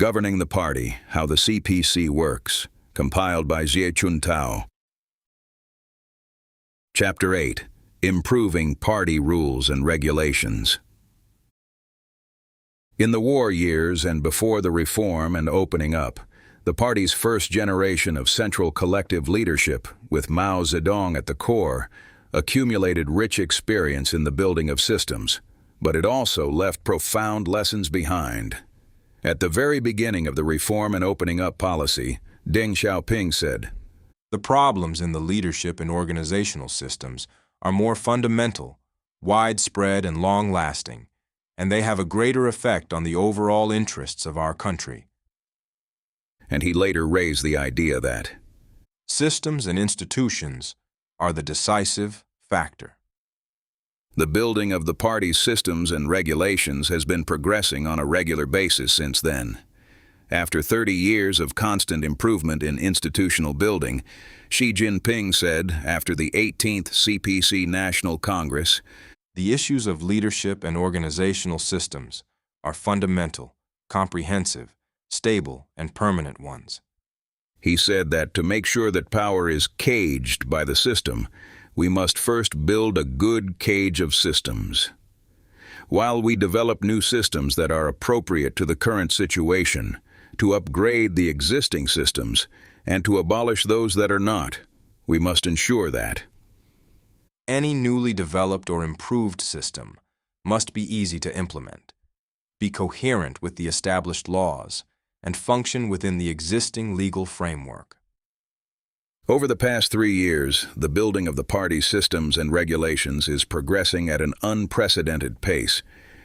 Governing the Party, How the CPC Works, compiled by Chuntao. Chapter 8, Improving Party Rules and Regulations. In the war years and before the reform and opening up, the party's first generation of central collective leadership, with Mao Zedong at the core, accumulated rich experience in the building of systems, but it also left profound lessons behind. At the very beginning of the reform and opening up policy, Deng Xiaoping said, "The problems in the leadership and organizational systems are more fundamental, widespread, and long-lasting, and they have a greater effect on the overall interests of our country." And he later raised the idea that systems and institutions are the decisive factor. The building of the party's systems and regulations has been progressing on a regular basis since then. After 30 years of constant improvement in institutional building, Xi Jinping said after the 18th CPC National Congress, "The issues of leadership and organizational systems are fundamental, comprehensive, stable, and permanent ones." He said that to make sure that power is caged by the system, we must first build a good cage of systems. While we develop new systems that are appropriate to the current situation, to upgrade the existing systems, and to abolish those that are not, we must ensure that any newly developed or improved system must be easy to implement, be coherent with the established laws, and function within the existing legal framework. Over the past 3 years, the building of the party's systems and regulations is progressing at an unprecedented pace,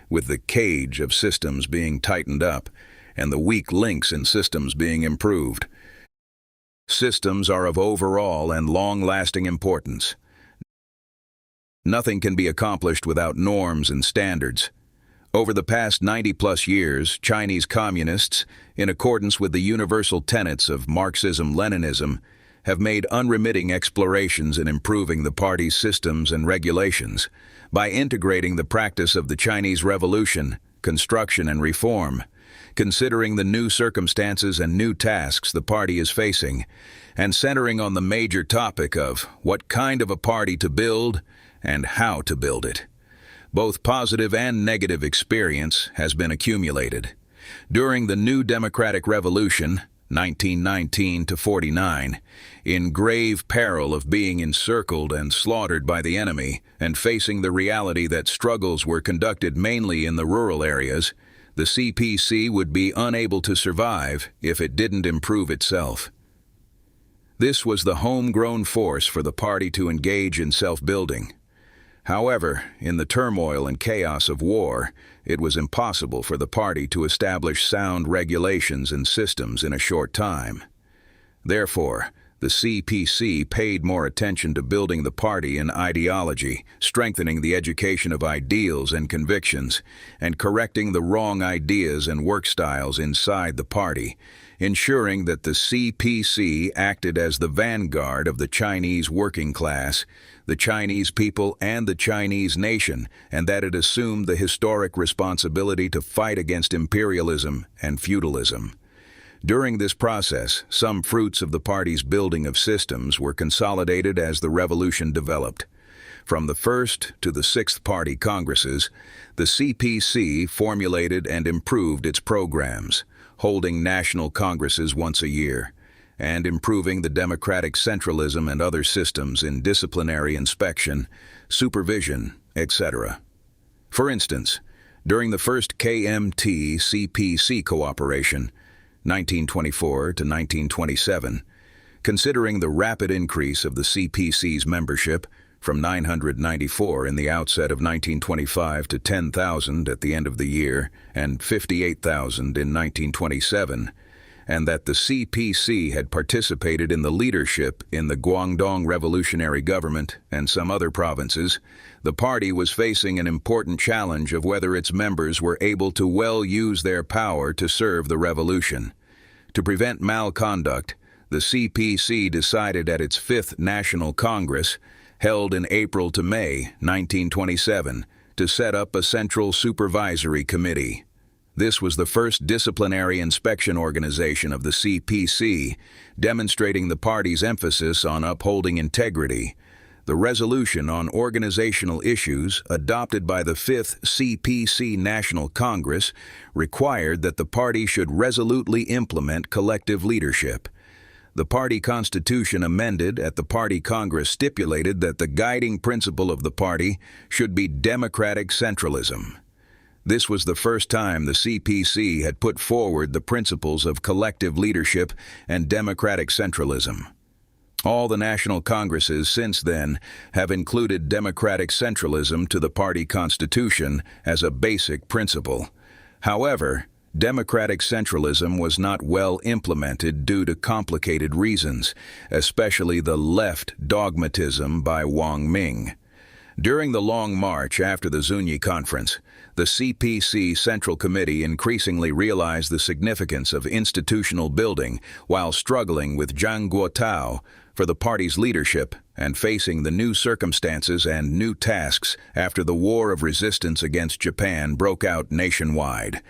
with the cage of systems being tightened up and the weak links in systems being improved. Systems are of overall and long-lasting importance. Nothing can be accomplished without norms and standards. Over the past 90-plus years, Chinese communists, in accordance with the universal tenets of Marxism-Leninism, have made unremitting explorations in improving the party's systems and regulations by integrating the practice of the Chinese Revolution, construction and reform, considering the new circumstances and new tasks the party is facing, and centering on the major topic of what kind of a party to build and how to build it. Both positive and negative experience has been accumulated. During the New Democratic Revolution, 1919 to 49, in grave peril of being encircled and slaughtered by the enemy, and facing the reality that struggles were conducted mainly in the rural areas, the CPC would be unable to survive if it didn't improve itself. This was the homegrown force for the party to engage in self-building. However, in the turmoil and chaos of war, it was impossible for the party to establish sound regulations and systems in a short time. Therefore, the CPC paid more attention to building the party in ideology, strengthening the education of ideals and convictions, and correcting the wrong ideas and work styles inside the party, ensuring that the CPC acted as the vanguard of the Chinese working class, the Chinese people, and the Chinese nation, and that it assumed the historic responsibility to fight against imperialism and feudalism. During this process, some fruits of the party's building of systems were consolidated as the revolution developed. From the first to the sixth party congresses, the CPC formulated and improved its programs, holding national congresses once a year, and improving the democratic centralism and other systems in disciplinary inspection, supervision, etc. For instance, during the first KMT-CPC cooperation, 1924 to 1927, considering the rapid increase of the CPC's membership from 994 in the outset of 1925 to 10,000 at the end of the year and 58,000 in 1927, and that the CPC had participated in the leadership in the Guangdong Revolutionary Government and some other provinces, the party was facing an important challenge of whether its members were able to well use their power to serve the revolution. To prevent malconduct, the CPC decided at its Fifth National Congress, held in April to May 1927, to set up a central supervisory committee. This was the first disciplinary inspection organization of the CPC, demonstrating the party's emphasis on upholding integrity. The resolution on organizational issues, adopted by the 5th CPC National Congress, required that the party should resolutely implement collective leadership. The party constitution amended at the party Congress stipulated that the guiding principle of the party should be democratic centralism. This was the first time the CPC had put forward the principles of collective leadership and democratic centralism. All the national congresses since then have included democratic centralism to the party constitution as a basic principle. However, democratic centralism was not well implemented due to complicated reasons, especially the left dogmatism by Wang Ming. During the Long March after the Zunyi Conference, the CPC Central Committee increasingly realized the significance of institutional building while struggling with Zhang Guotao for the party's leadership and facing the new circumstances and new tasks after the war of resistance against Japan broke out nationwide.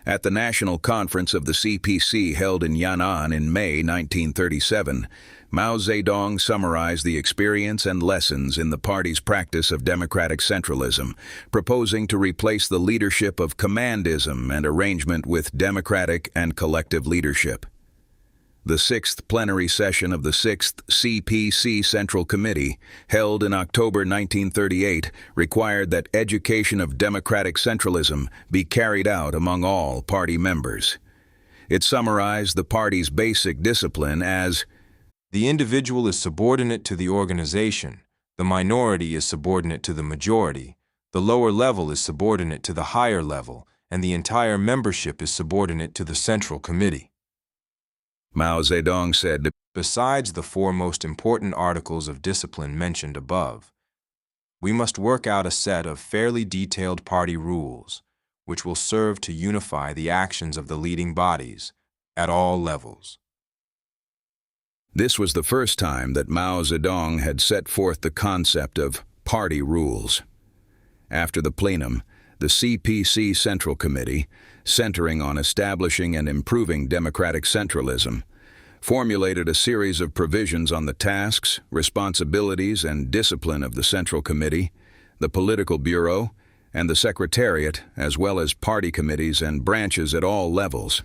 At the National Conference of the CPC held in Yan'an in May 1937, Mao Zedong summarized the experience and lessons in the party's practice of democratic centralism, proposing to replace the leadership of commandism and arrangement with democratic and collective leadership. The 6th plenary session of the 6th CPC Central Committee, held in October 1938, required that education of democratic centralism be carried out among all party members. It summarized the party's basic discipline as, "The individual is subordinate to the organization, the minority is subordinate to the majority, the lower level is subordinate to the higher level, and the entire membership is subordinate to the Central Committee." Mao Zedong said, "Besides the 4 most important articles of discipline mentioned above, we must work out a set of fairly detailed party rules, which will serve to unify the actions of the leading bodies at all levels." This was the first time that Mao Zedong had set forth the concept of party rules. After the plenum, the CPC Central Committee, centering on establishing and improving democratic centralism, formulated a series of provisions on the tasks, responsibilities, and discipline of the Central Committee, the Political Bureau, and the Secretariat, as well as party committees and branches at all levels.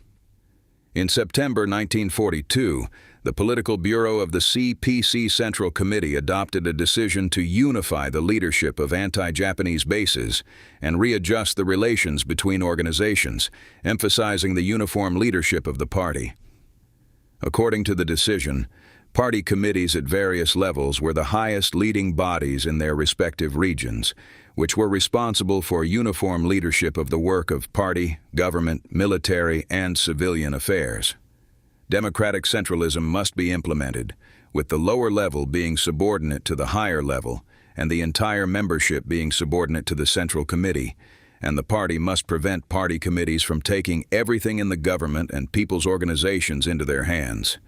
In September 1942, the Political Bureau of the CPC Central Committee adopted a decision to unify the leadership of anti-Japanese bases and readjust the relations between organizations, emphasizing the uniform leadership of the party. According to the decision, party committees at various levels were the highest leading bodies in their respective regions, which were responsible for uniform leadership of the work of party, government, military, and civilian affairs. Democratic centralism must be implemented, with the lower level being subordinate to the higher level and the entire membership being subordinate to the Central Committee, and the party must prevent party committees from taking everything in the government and people's organizations into their hands.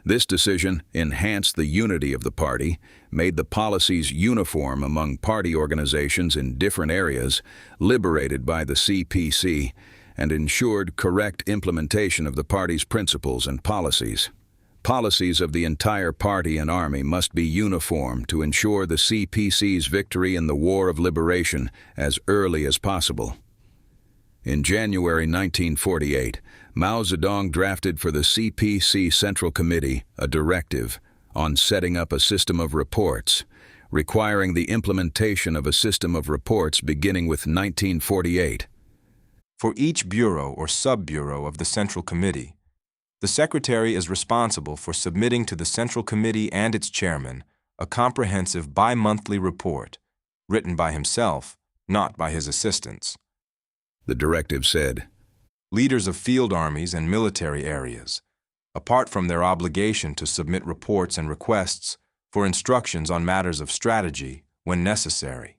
This decision enhanced the unity of the party, made the policies uniform among party organizations in different areas, liberated by the CPC, and ensured correct implementation of the party's principles and policies. Policies of the entire party and army must be uniform to ensure the CPC's victory in the War of Liberation as early as possible. In January 1948, Mao Zedong drafted for the CPC Central Committee a directive on setting up a system of reports, requiring the implementation of a system of reports beginning with 1948. For each bureau or sub-bureau of the Central Committee, the Secretary is responsible for submitting to the Central Committee and its chairman a comprehensive bi-monthly report, written by himself, not by his assistants. The directive said, "Leaders of field armies and military areas, apart from their obligation to submit reports and requests for instructions on matters of strategy when necessary,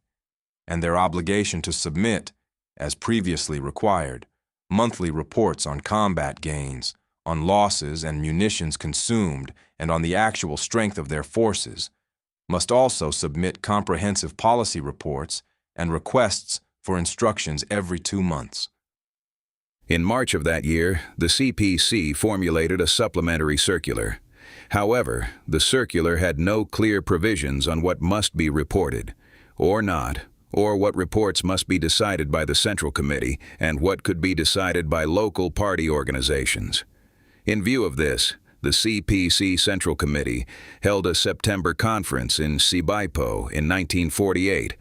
and their obligation to submit, as previously required, monthly reports on combat gains, on losses and munitions consumed, and on the actual strength of their forces, must also submit comprehensive policy reports and requests for instructions every 2 months." In March of that year, the CPC formulated a supplementary circular. However, the circular had no clear provisions on what must be reported, or not, or what reports must be decided by the Central Committee and what could be decided by local party organizations. In view of this, the CPC Central Committee held a September conference in Sibaipo in 1948,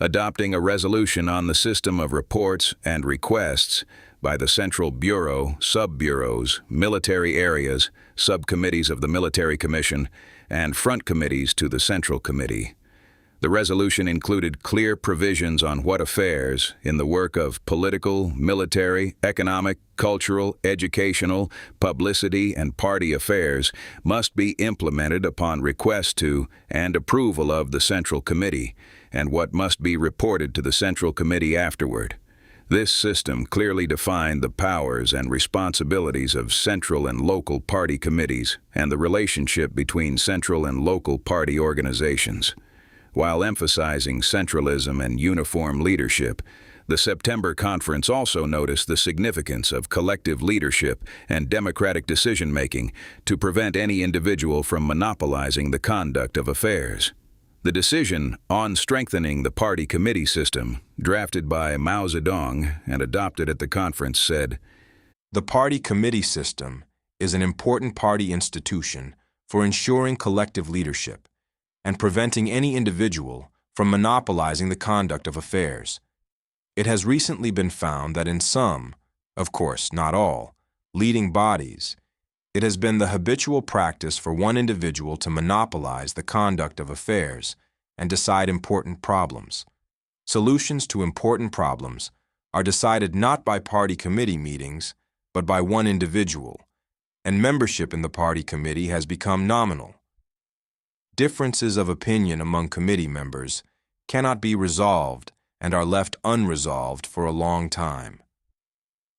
adopting a resolution on the system of reports and requests by the Central Bureau, sub-bureaus, military areas, subcommittees of the Military Commission, and front committees to the Central Committee. The resolution included clear provisions on what affairs, in the work of political, military, economic, cultural, educational, publicity, and party affairs, must be implemented upon request to and approval of the Central Committee, and what must be reported to the Central Committee afterward. This system clearly defined the powers and responsibilities of central and local party committees and the relationship between central and local party organizations. While emphasizing centralism and uniform leadership, the September conference also noticed the significance of collective leadership and democratic decision-making to prevent any individual from monopolizing the conduct of affairs. The decision on strengthening the party committee system, drafted by Mao Zedong and adopted at the conference, said, "The party committee system is an important party institution for ensuring collective leadership and preventing any individual from monopolizing the conduct of affairs. It has recently been found that in some, of course not all, leading bodies, it has been the habitual practice for one individual to monopolize the conduct of affairs and decide important problems. Solutions to important problems are decided not by party committee meetings, but by one individual, and membership in the party committee has become nominal. Differences of opinion among committee members cannot be resolved and are left unresolved for a long time.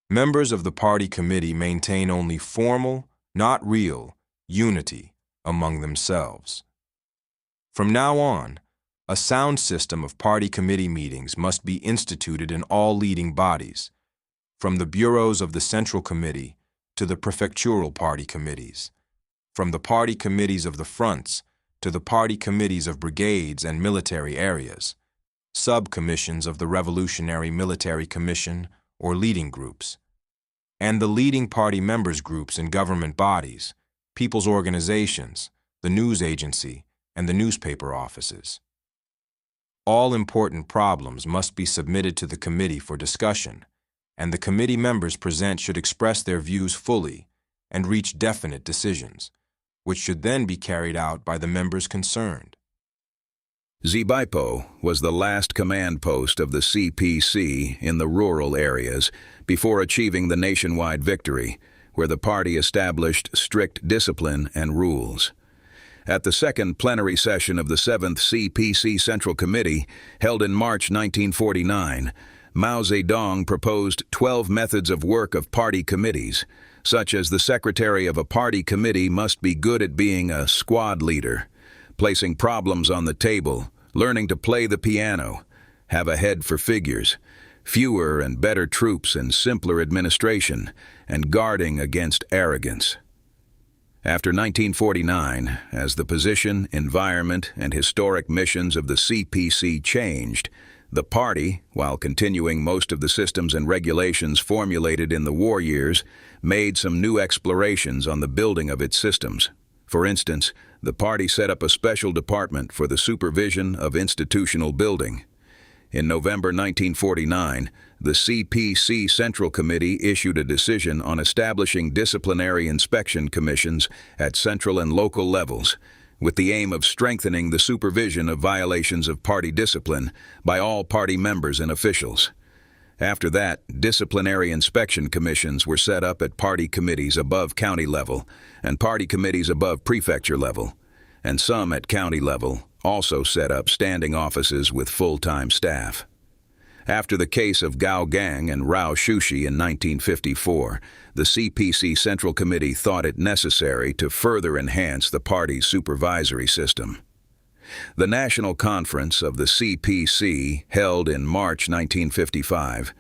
Members of the party committee maintain only formal, not real, unity among themselves. From now on, a sound system of party committee meetings must be instituted in all leading bodies, from the bureaus of the Central Committee to the prefectural party committees, from the party committees of the fronts to the party committees of brigades and military areas, sub-commissions of the Revolutionary Military Commission or leading groups, and the leading party members groups in government bodies, people's organizations, the news agency, and the newspaper offices. All important problems must be submitted to the committee for discussion, and the committee members present should express their views fully and reach definite decisions, which should then be carried out by the members concerned. Sibaipo was the last command post of the CPC in the rural areas before achieving the nationwide victory, where the party established strict discipline and rules. At the second plenary session of the 7th CPC Central Committee, held in March 1949, Mao Zedong proposed 12 methods of work of party committees, such as the secretary of a party committee must be good at being a squad leader, placing problems on the table, learning to play the piano, have a head for figures, fewer and better troops and simpler administration, and guarding against arrogance. After 1949, as the position, environment, and historic missions of the CPC changed, the party, while continuing most of the systems and regulations formulated in the war years, made some new explorations on the building of its systems. For instance, the party set up a special department for the supervision of institutional building. In November 1949, the CPC Central Committee issued a decision on establishing disciplinary inspection commissions at central and local levels, with the aim of strengthening the supervision of violations of party discipline by all party members and officials. After that, disciplinary inspection commissions were set up at party committees above county level and party committees above prefecture level, and some at county level also set up standing offices with full-time staff. After the case of Gao Gang and Rao Shushi in 1954, the CPC Central Committee thought it necessary to further enhance the party's supervisory system. The National Conference of the CPC, held in March 1955,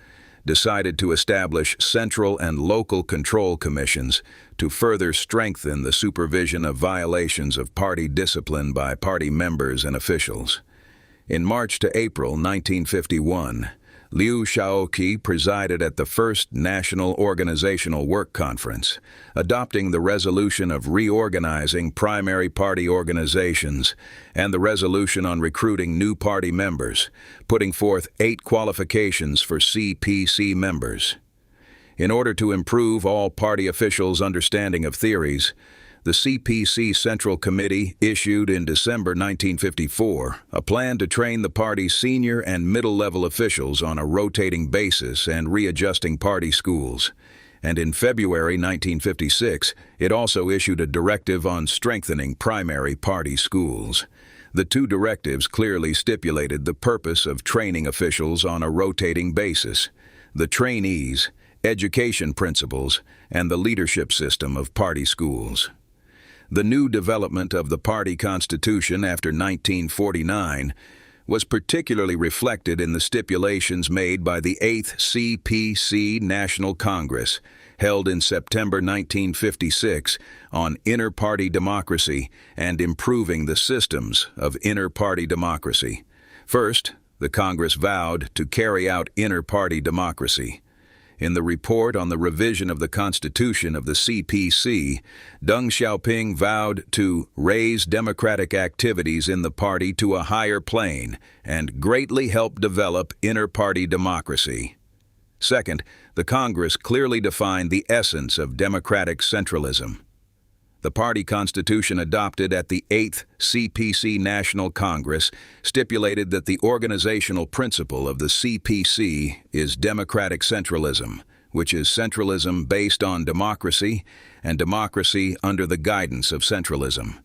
decided to establish central and local control commissions to further strengthen the supervision of violations of party discipline by party members and officials. In March to April 1951, Liu Shaoqi presided at the first National Organizational Work Conference, adopting the resolution of reorganizing primary party organizations and the resolution on recruiting new party members, putting forth 8 qualifications for CPC members. In order to improve all party officials' understanding of theories, the CPC Central Committee issued in December 1954 a plan to train the party's senior and middle-level officials on a rotating basis and readjusting party schools. And in February 1956, it also issued a directive on strengthening primary party schools. The 2 directives clearly stipulated the purpose of training officials on a rotating basis, the trainees, education principles, and the leadership system of party schools. The new development of the party constitution after 1949 was particularly reflected in the stipulations made by the 8th CPC National Congress, held in September 1956, on inter-party democracy and improving the systems of inter-party democracy. First, the Congress vowed to carry out inter-party democracy. In the report on the revision of the Constitution of the CPC, Deng Xiaoping vowed to raise democratic activities in the party to a higher plane and greatly help develop inter-party democracy. Second, the Congress clearly defined the essence of democratic centralism. The party constitution adopted at the 8th CPC National Congress stipulated that the organizational principle of the CPC is democratic centralism, which is centralism based on democracy and democracy under the guidance of centralism.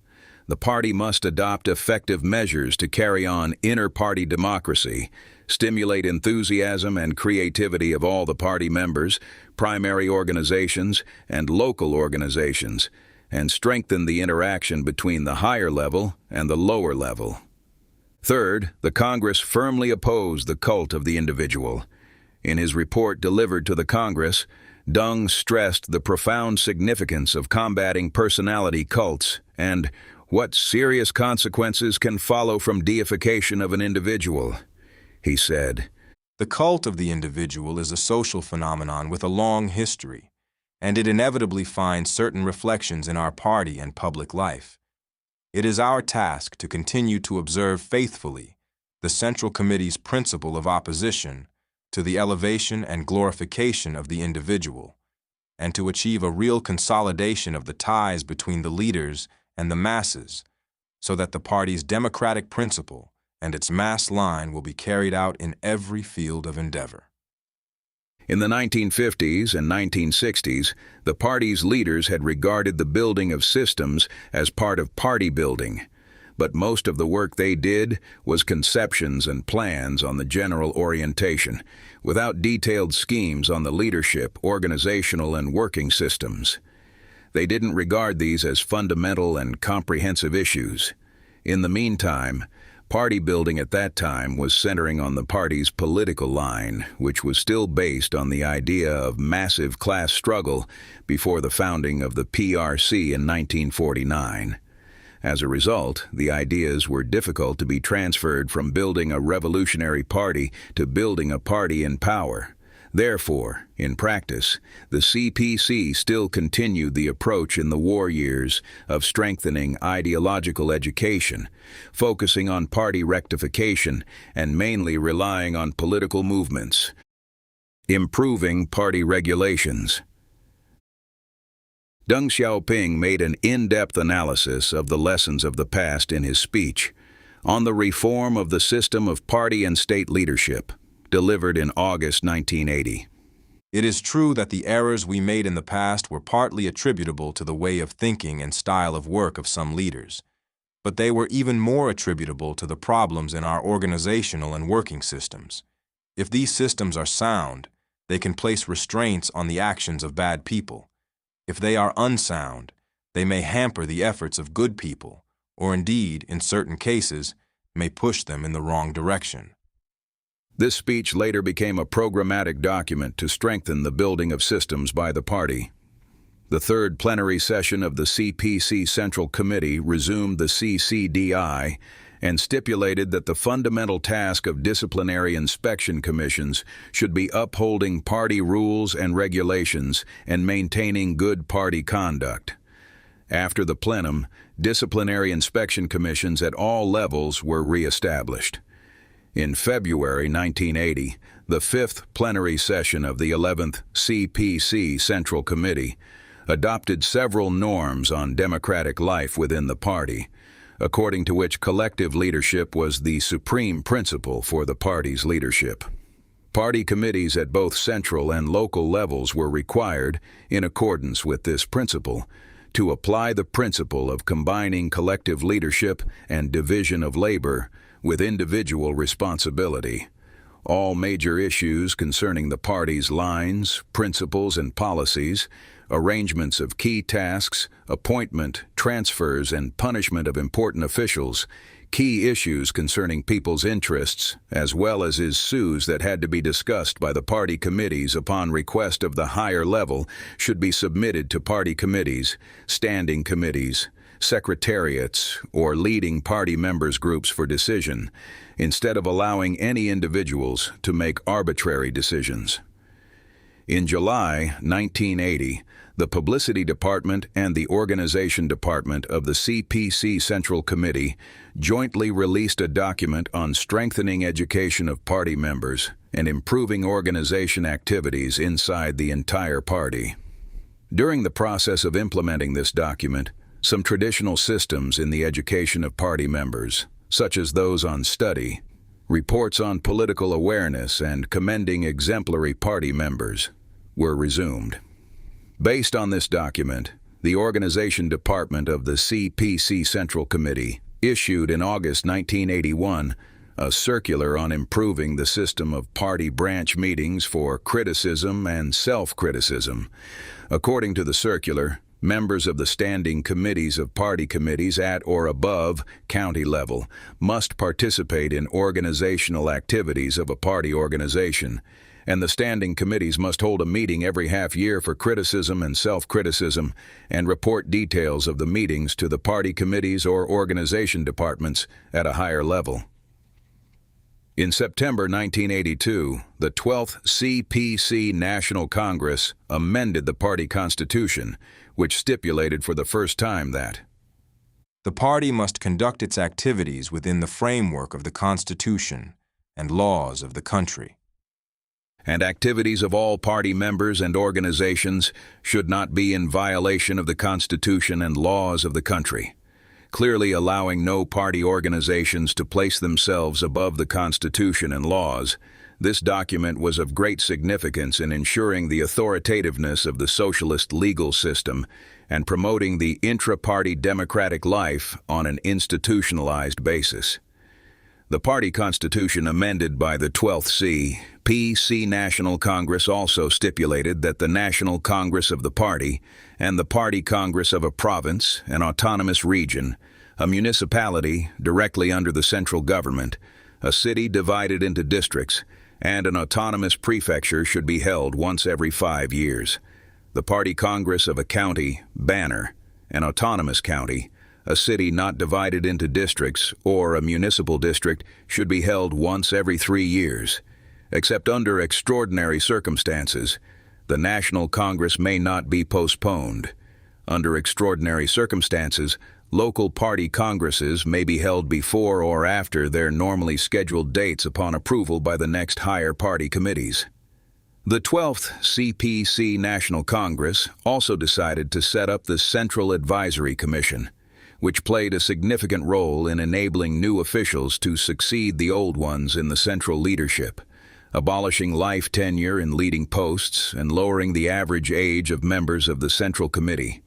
The party must adopt effective measures to carry on inter-party democracy, stimulate enthusiasm and creativity of all the party members, primary organizations, and local organizations, and strengthen the interaction between the higher level and the lower level. Third, the Congress firmly opposed the cult of the individual. In his report delivered to the Congress, Deng stressed the profound significance of combating personality cults and what serious consequences can follow from deification of an individual. He said, "The cult of the individual is a social phenomenon with a long history, and it inevitably finds certain reflections in our party and public life. It is our task to continue to observe faithfully the Central Committee's principle of opposition to the elevation and glorification of the individual, and to achieve a real consolidation of the ties between the leaders and the masses, so that the party's democratic principle and its mass line will be carried out in every field of endeavor." In the 1950s and 1960s, the party's leaders had regarded the building of systems as part of party building, but most of the work they did was conceptions and plans on the general orientation, without detailed schemes on the leadership, organizational, and working systems. They didn't regard these as fundamental and comprehensive issues. In the meantime, party building at that time was centering on the party's political line, which was still based on the idea of massive class struggle before the founding of the PRC in 1949. As a result, the ideas were difficult to be transferred from building a revolutionary party to building a party in power. Therefore, in practice, the CPC still continued the approach in the war years of strengthening ideological education, focusing on party rectification, and mainly relying on political movements. Improving party regulations. Deng Xiaoping made an in-depth analysis of the lessons of the past in his speech on the reform of the system of party and state leadership, delivered in August 1980. "It is true that the errors we made in the past were partly attributable to the way of thinking and style of work of some leaders, but they were even more attributable to the problems in our organizational and working systems. If these systems are sound, they can place restraints on the actions of bad people. If they are unsound, they may hamper the efforts of good people, or indeed, in certain cases, may push them in the wrong direction." This speech later became a programmatic document to strengthen the building of systems by the party. The third plenary session of the CPC Central Committee resumed the CCDI and stipulated that the fundamental task of disciplinary inspection commissions should be upholding party rules and regulations and maintaining good party conduct. After the plenum, disciplinary inspection commissions at all levels were re-established. In February 1980, the fifth plenary session of the 11th CPC Central Committee adopted several norms on democratic life within the party, according to which collective leadership was the supreme principle for the party's leadership. Party committees at both central and local levels were required, in accordance with this principle, to apply the principle of combining collective leadership and division of labor with individual responsibility. All major issues concerning the party's lines, principles, and policies, arrangements of key tasks, appointment, transfers, and punishment of important officials, key issues concerning people's interests, as well as issues that had to be discussed by the party committees upon request of the higher level, should be submitted to party committees, standing committees, secretariats, or leading party members' groups for decision, instead of allowing any individuals to make arbitrary decisions. In July 1980, the Publicity Department and the Organization Department of the CPC Central Committee jointly released a document on strengthening education of party members and improving organization activities inside the entire party. During the process of implementing this document, some traditional systems in the education of party members, such as those on study, reports on political awareness, and commending exemplary party members, were resumed. Based on this document, the Organization Department of the CPC Central Committee issued in August 1981 a circular on improving the system of party branch meetings for criticism and self-criticism. According to the circular, members of the standing committees of party committees at or above county level must participate in organizational activities of a party organization, and the standing committees must hold a meeting every half year for criticism and self-criticism and report details of the meetings to the party committees or organization departments at a higher level. In September 1982, the 12th CPC National Congress amended the party constitution, which stipulated for the first time that the party must conduct its activities within the framework of the Constitution and laws of the country, and activities of all party members and organizations should not be in violation of the Constitution and laws of the country, clearly allowing no party organizations to place themselves above the Constitution and laws. This document was of great significance in ensuring the authoritativeness of the socialist legal system and promoting the intra-party democratic life on an institutionalized basis. The party constitution amended by the 12th CPC National Congress also stipulated that the National Congress of the party and the Party Congress of a province, an autonomous region, a municipality directly under the central government, a city divided into districts, and an autonomous prefecture should be held once every 5 years. The Party Congress of a county, Banner, an autonomous county, a city not divided into districts, or a municipal district should be held once every 3 years. Except under extraordinary circumstances, the National Congress may not be postponed. Under extraordinary circumstances, local party congresses may be held before or after their normally scheduled dates upon approval by the next higher party committees. The 12th CPC National Congress also decided to set up the Central Advisory Commission, which played a significant role in enabling new officials to succeed the old ones in the central leadership, abolishing life tenure in leading posts and lowering the average age of members of the Central Committee.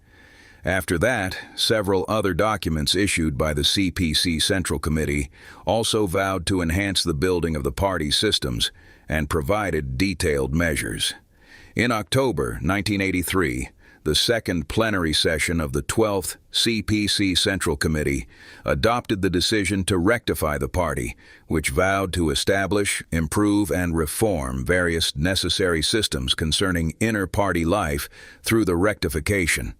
After that, several other documents issued by the CPC Central Committee also vowed to enhance the building of the party systems and provided detailed measures. In October 1983, the second plenary session of the 12th CPC Central Committee adopted the decision to rectify the party, which vowed to establish, improve, and reform various necessary systems concerning inter-party life through the rectification.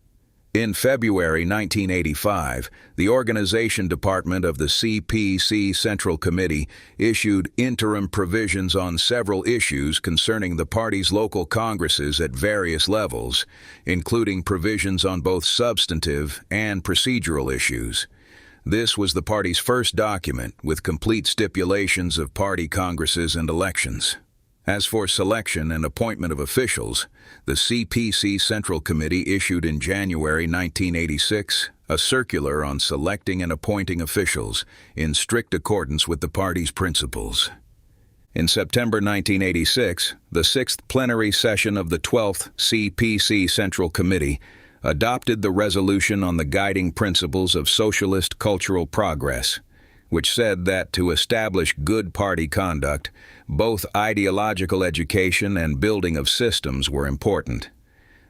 In February 1985, the Organization Department of the CPC Central Committee issued interim provisions on several issues concerning the party's local congresses at various levels, including provisions on both substantive and procedural issues. This was the party's first document with complete stipulations of party congresses and elections. As for selection and appointment of officials, the CPC Central Committee issued in January 1986 a circular on selecting and appointing officials in strict accordance with the party's principles. In September 1986, the 6th plenary session of the 12th CPC Central Committee adopted the resolution on the guiding principles of socialist cultural progress, which said that to establish good party conduct, both ideological education and building of systems were important.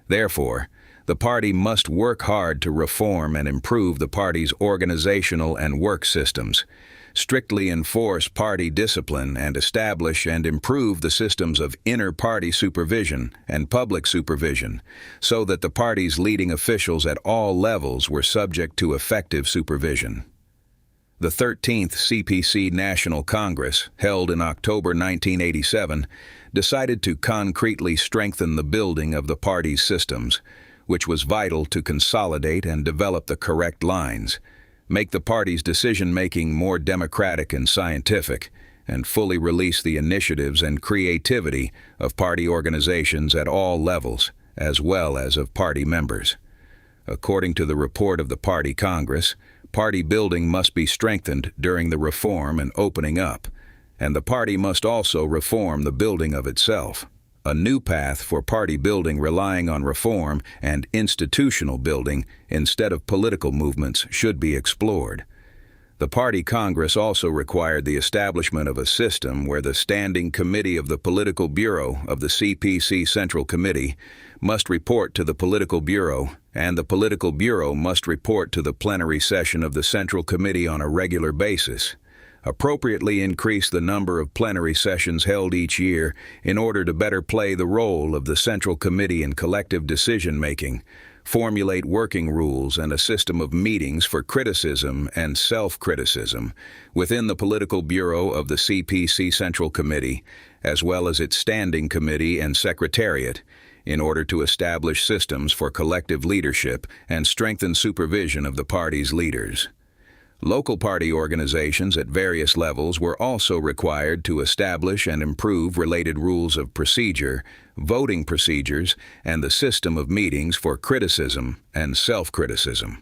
Therefore, the party must work hard to reform and improve the party's organizational and work systems, strictly enforce party discipline, and establish and improve the systems of inter-party supervision and public supervision, so that the party's leading officials at all levels were subject to effective supervision. The 13th CPC National Congress, held in October 1987, decided to concretely strengthen the building of the party's systems, which was vital to consolidate and develop the correct lines, make the party's decision-making more democratic and scientific, and fully release the initiatives and creativity of party organizations at all levels, as well as of party members. According to the report of the Party Congress, party building must be strengthened during the reform and opening up, and the party must also reform the building of itself. A new path for party building relying on reform and institutional building instead of political movements should be explored. The Party Congress also required the establishment of a system where the Standing Committee of the Political Bureau of the CPC Central Committee must report to the Political Bureau, and the Political Bureau must report to the plenary session of the Central Committee on a regular basis. Appropriately increase the number of plenary sessions held each year in order to better play the role of the Central Committee in collective decision-making, formulate working rules and a system of meetings for criticism and self-criticism within the Political Bureau of the CPC Central Committee, as well as its Standing Committee and Secretariat, in order to establish systems for collective leadership and strengthen supervision of the party's leaders. Local party organizations at various levels were also required to establish and improve related rules of procedure, voting procedures, and the system of meetings for criticism and self-criticism.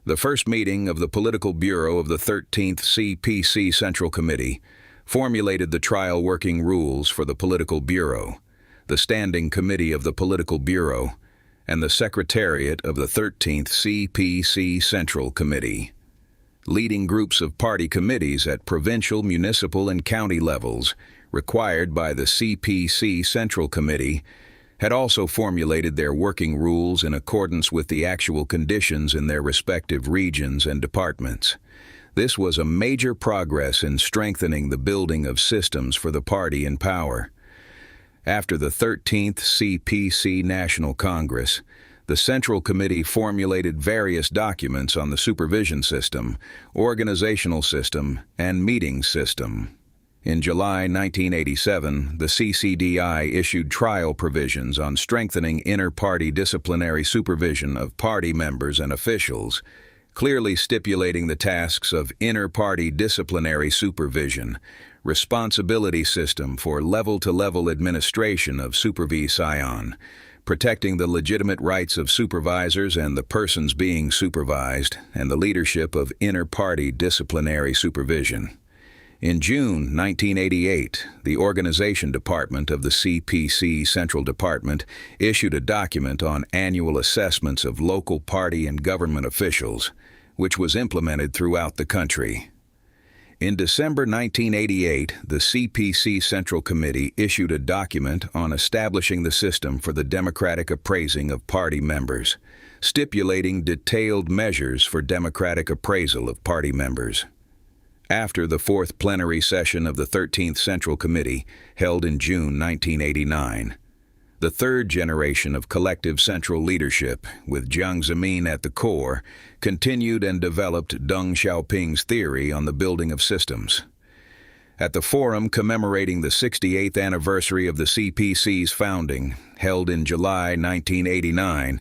The first meeting of the Political Bureau of the 13th CPC Central Committee formulated the trial working rules for the Political Bureau, the Standing Committee of the Political Bureau, and the Secretariat of the 13th CPC Central Committee. Leading groups of party committees at provincial, municipal, and county levels, required by the CPC Central Committee, had also formulated their working rules in accordance with the actual conditions in their respective regions and departments. This was a major progress in strengthening the building of systems for the party in power. After the 13th CPC National Congress, the Central Committee formulated various documents on the supervision system, organizational system, and meeting system. In July 1987, the CCDI issued trial provisions on strengthening inter-party disciplinary supervision of party members and officials, clearly stipulating the tasks of inter-party disciplinary supervision, responsibility system for level-to-level administration of supervision, protecting the legitimate rights of supervisors and the persons being supervised, and the leadership of inter-party disciplinary supervision. In June 1988, the Organization Department of the CPC Central Department issued a document on annual assessments of local party and government officials, which was implemented throughout the country. In December 1988, the CPC Central Committee issued a document on establishing the system for the democratic appraising of party members, stipulating detailed measures for democratic appraisal of party members. After the fourth plenary session of the 13th Central Committee, held in June 1989, the third generation of collective central leadership, with Jiang Zemin at the core, continued and developed Deng Xiaoping's theory on the building of systems. At the forum commemorating the 68th anniversary of the CPC's founding, held in July 1989,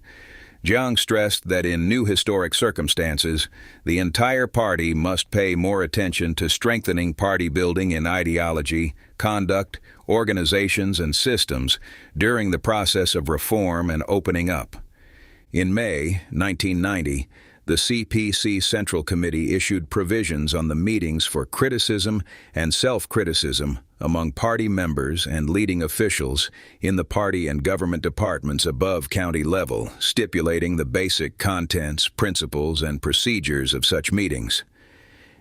Jiang stressed that in new historic circumstances, the entire party must pay more attention to strengthening party building in ideology, conduct, organizations, and systems during the process of reform and opening up. In May 1990, the CPC Central Committee issued provisions on the meetings for criticism and self-criticism among party members and leading officials in the party and government departments above county level, stipulating the basic contents, principles, and procedures of such meetings.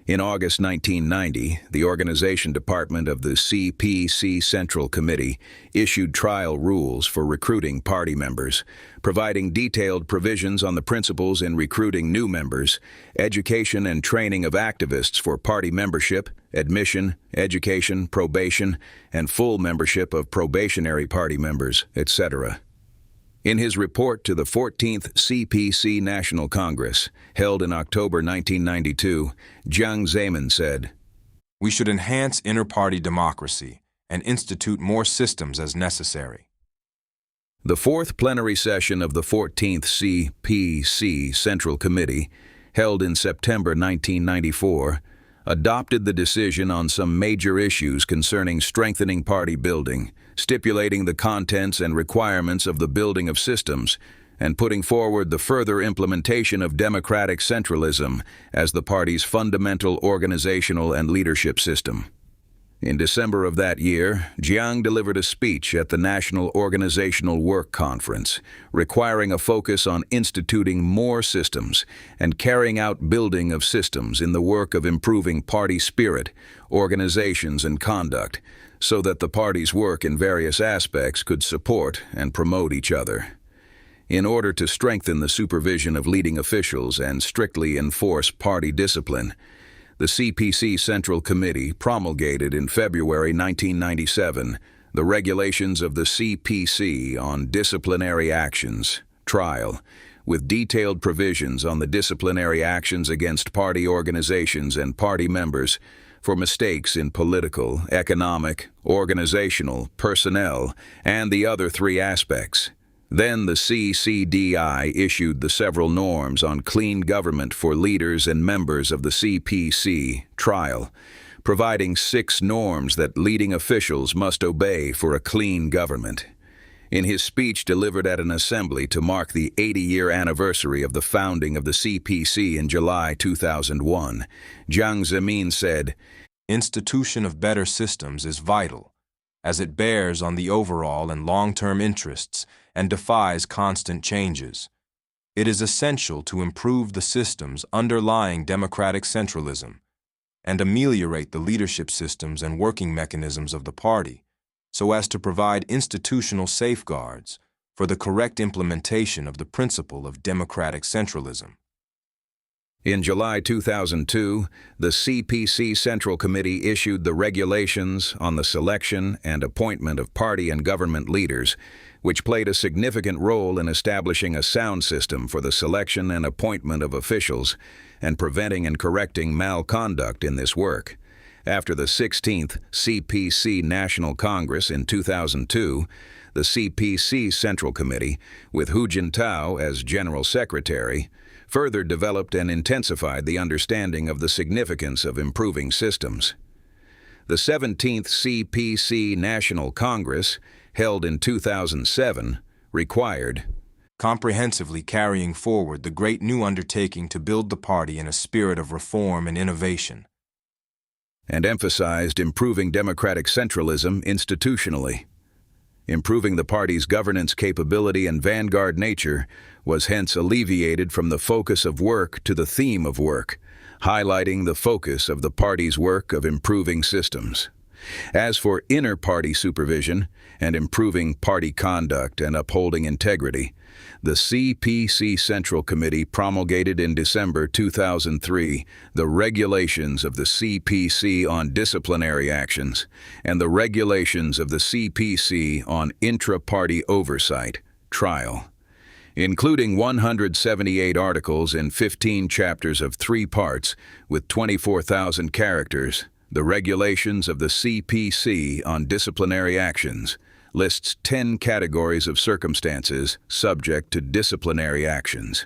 In August 1990, the Organization Department of the CPC Central Committee issued trial rules for recruiting party members, providing detailed provisions on the principles in recruiting new members, education and training of activists for party membership, admission, education, probation, and full membership of probationary party members, etc. In his report to the 14th CPC National Congress, held in October 1992, Jiang Zemin said, "We should enhance inter-party democracy and institute more systems as necessary." The fourth plenary session of the 14th CPC Central Committee, held in September 1994, adopted the decision on some major issues concerning strengthening party building, stipulating the contents and requirements of the building of systems, and putting forward the further implementation of democratic centralism as the party's fundamental organizational and leadership system. In December of that year, Jiang delivered a speech at the National Organizational Work Conference, requiring a focus on instituting more systems and carrying out building of systems in the work of improving party spirit, organizations, and conduct, so that the party's work in various aspects could support and promote each other. In order to strengthen the supervision of leading officials and strictly enforce party discipline, the CPC Central Committee promulgated in February 1997 the regulations of the CPC on disciplinary actions, trial, with detailed provisions on the disciplinary actions against party organizations and party members for mistakes in political, economic, organizational, personnel, and the other three aspects. Then the CCDI issued the several norms on clean government for leaders and members of the CPC trial, providing 6 norms that leading officials must obey for a clean government. In his speech delivered at an assembly to mark the 80-year anniversary of the founding of the CPC in July 2001, Jiang Zemin said, "Institution of better systems is vital, as it bears on the overall and long-term interests and defies constant changes. It is essential to improve the systems underlying democratic centralism and ameliorate the leadership systems and working mechanisms of the party, so as to provide institutional safeguards for the correct implementation of the principle of democratic centralism." In July 2002, the CPC Central Committee issued the regulations on the selection and appointment of party and government leaders, which played a significant role in establishing a sound system for the selection and appointment of officials and preventing and correcting malconduct in this work. After the 16th CPC National Congress in 2002, the CPC Central Committee, with Chuntao as General Secretary, further developed and intensified the understanding of the significance of improving systems. The 17th CPC National Congress, held in 2007, required comprehensively carrying forward the great new undertaking to build the party in a spirit of reform and innovation, and emphasized improving democratic centralism institutionally. Improving the party's governance capability and vanguard nature was hence alleviated from the focus of work to the theme of work, highlighting the focus of the party's work of improving systems. As for inter-party supervision and improving party conduct and upholding integrity, the CPC Central Committee promulgated in December 2003 the regulations of the CPC on disciplinary actions and the regulations of the CPC on intra-party oversight, trial. Including 178 articles in 15 chapters of 3 parts with 24,000 characters, the regulations of the CPC on disciplinary actions lists 10 categories of circumstances subject to disciplinary actions: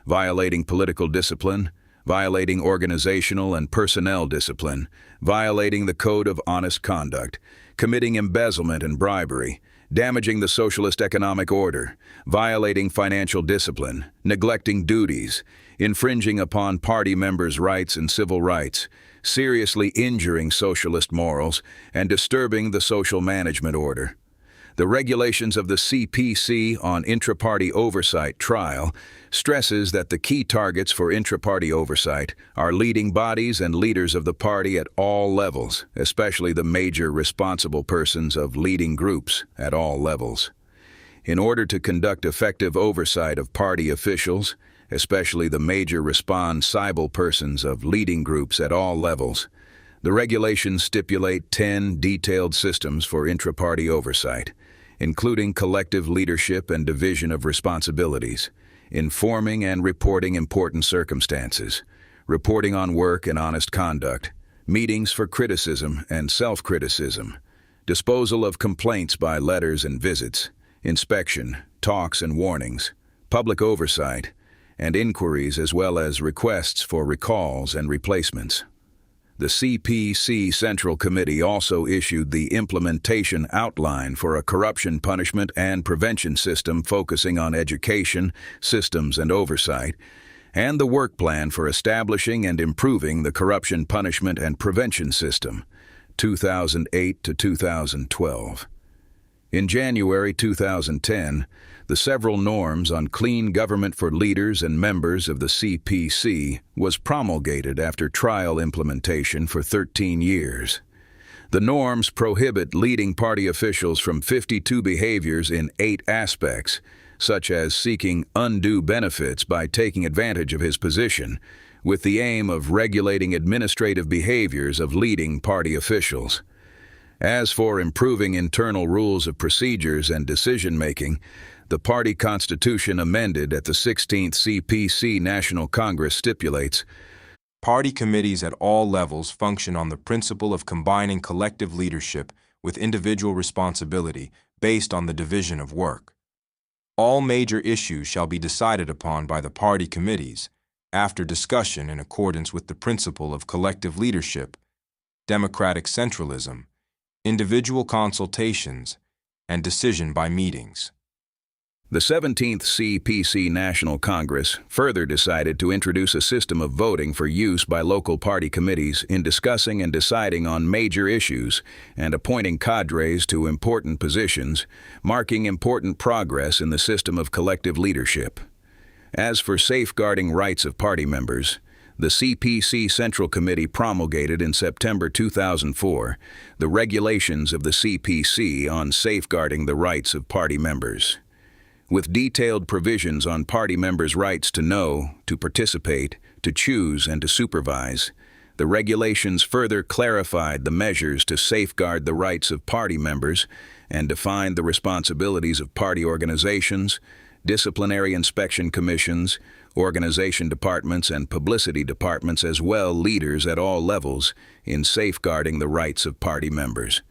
violating political discipline, violating organizational and personnel discipline, violating the code of honest conduct, committing embezzlement and bribery, damaging the socialist economic order, violating financial discipline, neglecting duties, infringing upon party members' rights and civil rights, seriously injuring socialist morals, and disturbing the social management order. The regulations of the CPC on intra-party oversight trial stresses that the key targets for intra-party oversight are leading bodies and leaders of the party at all levels, especially the major responsible persons of leading groups at all levels. In order to conduct effective oversight of party officials, especially the major responsible persons of leading groups at all levels, the regulations stipulate 10 detailed systems for intra-party oversight, including collective leadership and division of responsibilities, informing and reporting important circumstances, reporting on work and honest conduct, meetings for criticism and self-criticism, disposal of complaints by letters and visits, inspection, talks and warnings, public oversight, and inquiries as well as requests for recalls and replacements. The CPC Central Committee also issued the implementation outline for a corruption punishment and prevention system focusing on education, systems and oversight, and the work plan for establishing and improving the corruption punishment and prevention system, 2008 to 2012. In January 2010, the several norms on clean government for leaders and members of the CPC was promulgated after trial implementation for 13 years. The norms prohibit leading party officials from 52 behaviors in 8 aspects, such as seeking undue benefits by taking advantage of his position, with the aim of regulating administrative behaviors of leading party officials. As for improving internal rules of procedures and decision-making, the party constitution amended at the 16th CPC National Congress stipulates, party committees at all levels function on the principle of combining collective leadership with individual responsibility based on the division of work. All major issues shall be decided upon by the party committees after discussion in accordance with the principle of collective leadership, democratic centralism, individual consultations, and decision by meetings. The 17th CPC National Congress further decided to introduce a system of voting for use by local party committees in discussing and deciding on major issues and appointing cadres to important positions, marking important progress in the system of collective leadership. As for safeguarding rights of party members, the CPC Central Committee promulgated in September 2004 the regulations of the CPC on safeguarding the rights of party members. With detailed provisions on party members' rights to know, to participate, to choose, and to supervise, the regulations further clarified the measures to safeguard the rights of party members and defined the responsibilities of party organizations, disciplinary inspection commissions, organization departments, and publicity departments as well leaders at all levels in safeguarding the rights of party members.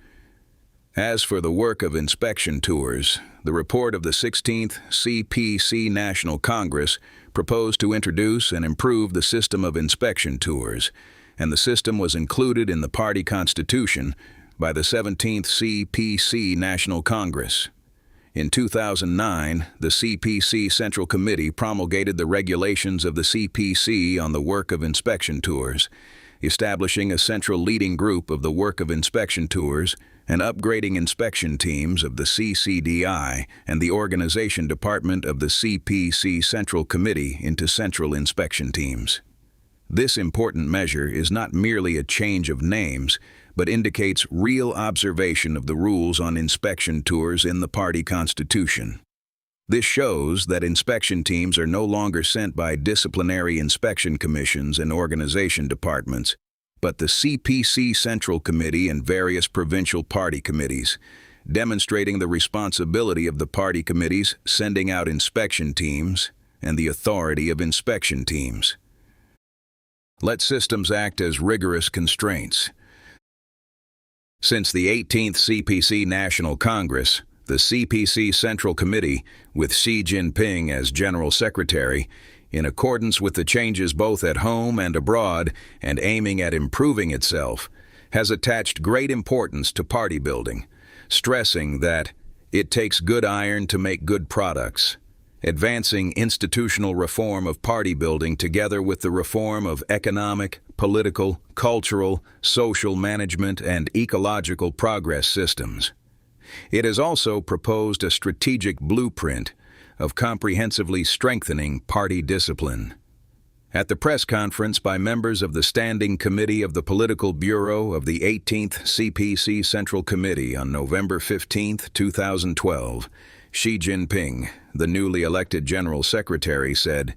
As for the work of inspection tours, the report of the 16th CPC National Congress proposed to introduce and improve the system of inspection tours, and the system was included in the party constitution by the 17th CPC National Congress. In 2009, the CPC Central Committee promulgated the regulations of the CPC on the work of inspection tours, establishing a central leading group of the work of inspection tours and upgrading inspection teams of the CCDI and the organization department of the CPC Central Committee into central inspection teams. This important measure is not merely a change of names, but indicates real observation of the rules on inspection tours in the party constitution. This shows that inspection teams are no longer sent by disciplinary inspection commissions and organization departments, but the CPC Central Committee and various provincial party committees, demonstrating the responsibility of the party committees sending out inspection teams and the authority of inspection teams. Let systems act as rigorous constraints. Since the 18th CPC National Congress, the CPC Central Committee, with Xi Jinping as General Secretary, in accordance with the changes both at home and abroad and aiming at improving itself, has attached great importance to party building, stressing that it takes good iron to make good products, advancing institutional reform of party building together with the reform of economic, political, cultural, social management, and ecological progress systems. It has also proposed a strategic blueprint of comprehensively strengthening party discipline. At the press conference by members of the Standing Committee of the Political Bureau of the 18th CPC Central Committee on November 15, 2012, Xi Jinping, the newly elected General Secretary, said,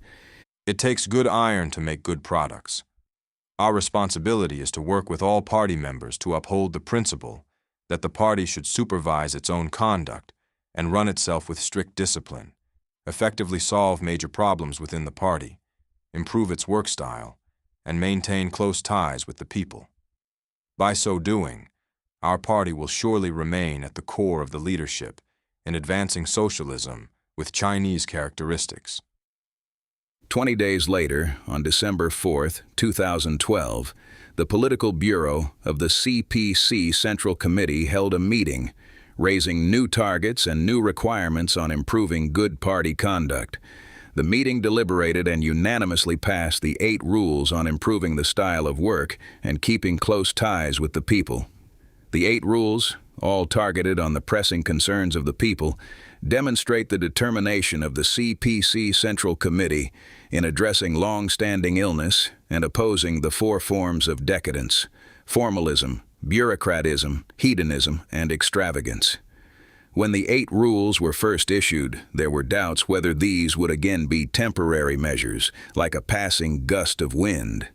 "It takes good iron to make good products. Our responsibility is to work with all party members to uphold the principle that the party should supervise its own conduct and run itself with strict discipline, effectively solve major problems within the party, improve its work style, and maintain close ties with the people. By so doing, our party will surely remain at the core of the leadership in advancing socialism with Chinese characteristics." 20 days later, on December 4, 2012, the Political Bureau of the CPC Central Committee held a meeting, raising new targets and new requirements on improving good party conduct. The meeting deliberated and unanimously passed the 8 rules on improving the style of work and keeping close ties with the people. The 8 rules, all targeted on the pressing concerns of the people, demonstrate the determination of the CPC Central Committee in addressing long-standing illness and opposing the 4 forms of decadence: formalism, bureaucratism, hedonism, and extravagance. When the 8 rules were first issued, there were doubts whether these would again be temporary measures, like a passing gust of wind.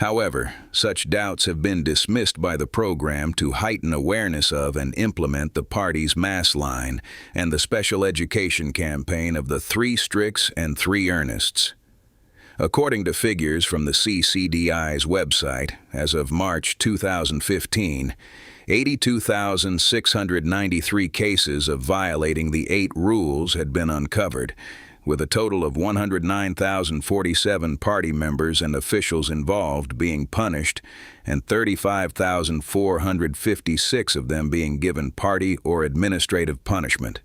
However, such doubts have been dismissed by the program to heighten awareness of and implement the party's mass line and the special education campaign of the 3 stricts and 3 earnests. According to figures from the CCDI's website, as of March 2015, 82,693 cases of violating the 8 rules had been uncovered, with a total of 109,047 party members and officials involved being punished and 35,456 of them being given party or administrative punishment.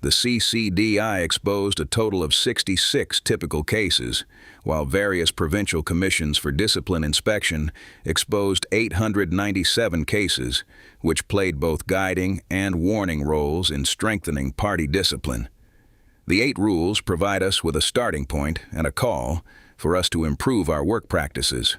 The CCDI exposed a total of 66 typical cases, while various provincial commissions for discipline inspection exposed 897 cases, which played both guiding and warning roles in strengthening party discipline. The 8 rules provide us with a starting point and a call for us to improve our work practices.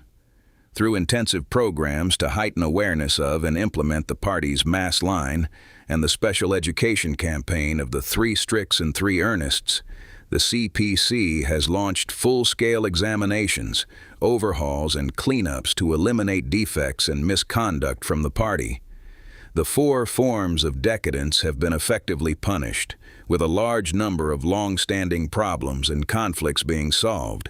Through intensive programs to heighten awareness of and implement the party's mass line and the special education campaign of the 3 stricts and 3 earnests, the CPC has launched full-scale examinations, overhauls, and cleanups to eliminate defects and misconduct from the party. The 4 forms of decadence have been effectively punished, with a large number of long-standing problems and conflicts being solved.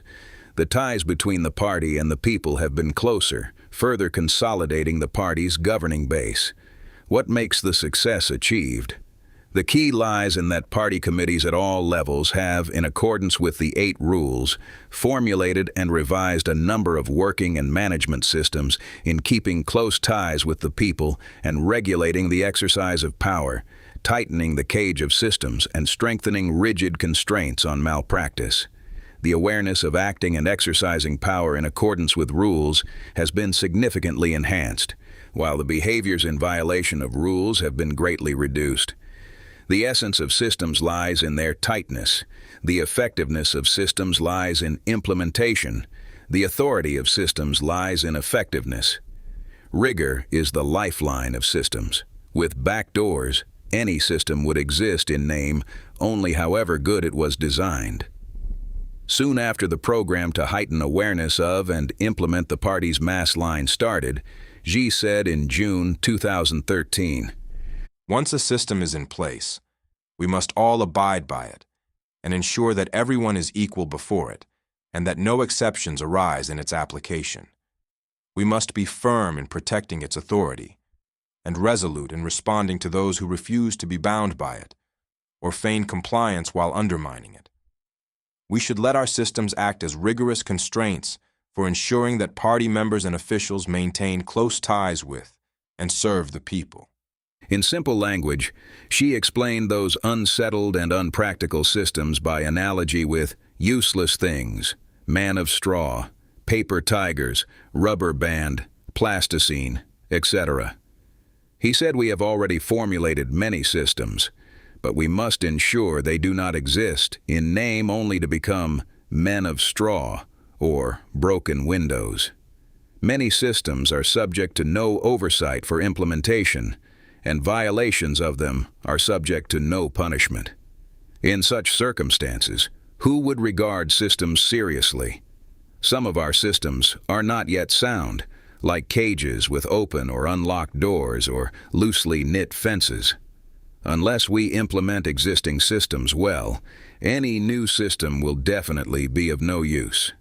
The ties between the party and the people have been closer, further consolidating the party's governing base. What makes the success achieved? The key lies in that party committees at all levels have, in accordance with the 8 rules, formulated and revised a number of working and management systems in keeping close ties with the people and regulating the exercise of power, tightening the cage of systems and strengthening rigid constraints on malpractice. The awareness of acting and exercising power in accordance with rules has been significantly enhanced, while the behaviors in violation of rules have been greatly reduced. The essence of systems lies in their tightness. The effectiveness of systems lies in implementation. The authority of systems lies in effectiveness. Rigor is the lifeline of systems. With backdoors, any system would exist in name only however good it was designed. Soon after the program to heighten awareness of and implement the party's mass line started, Xi said in June 2013, "Once a system is in place, we must all abide by it and ensure that everyone is equal before it and that no exceptions arise in its application. We must be firm in protecting its authority and resolute in responding to those who refuse to be bound by it or feign compliance while undermining it. We should let our systems act as rigorous constraints for ensuring that party members and officials maintain close ties with and serve the people." In simple language, she explained those unsettled and unpractical systems by analogy with useless things, man of straw, paper tigers, rubber band, plasticine, etc. He said we have already formulated many systems, but we must ensure they do not exist in name only to become men of straw or broken windows. Many systems are subject to no oversight for implementation, and violations of them are subject to no punishment. In such circumstances, who would regard systems seriously? Some of our systems are not yet sound, like cages with open or unlocked doors or loosely knit fences. Unless we implement existing systems well, any new system will definitely be of no use.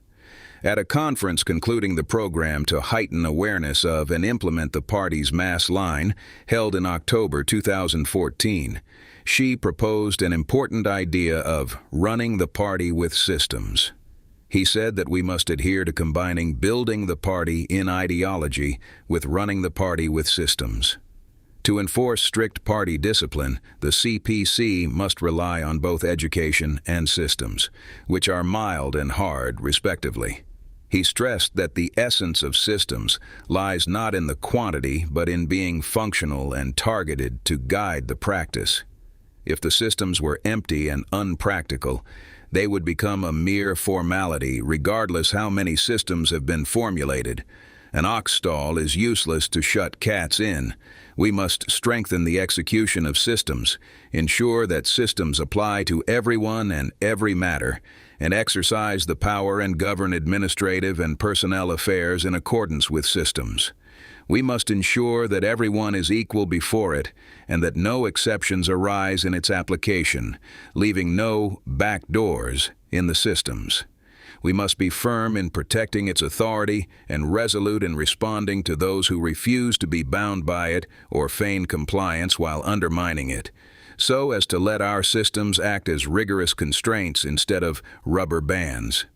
At a conference concluding the program to heighten awareness of and implement the party's mass line, held in October 2014, she proposed an important idea of running the party with systems. He said that we must adhere to combining building the party in ideology with running the party with systems. To enforce strict party discipline, the CPC must rely on both education and systems, which are mild and hard, respectively. He stressed that the essence of systems lies not in the quantity but in being functional and targeted to guide the practice. If the systems were empty and unpractical, they would become a mere formality regardless how many systems have been formulated. An ox stall is useless to shut cats in. We must strengthen the execution of systems, ensure that systems apply to everyone and every matter, and exercise the power and govern administrative and personnel affairs in accordance with systems. We must ensure that everyone is equal before it and that no exceptions arise in its application, leaving no back doors in the systems. We must be firm in protecting its authority and resolute in responding to those who refuse to be bound by it or feign compliance while undermining it, so as to let our systems act as rigorous constraints instead of rubber bands.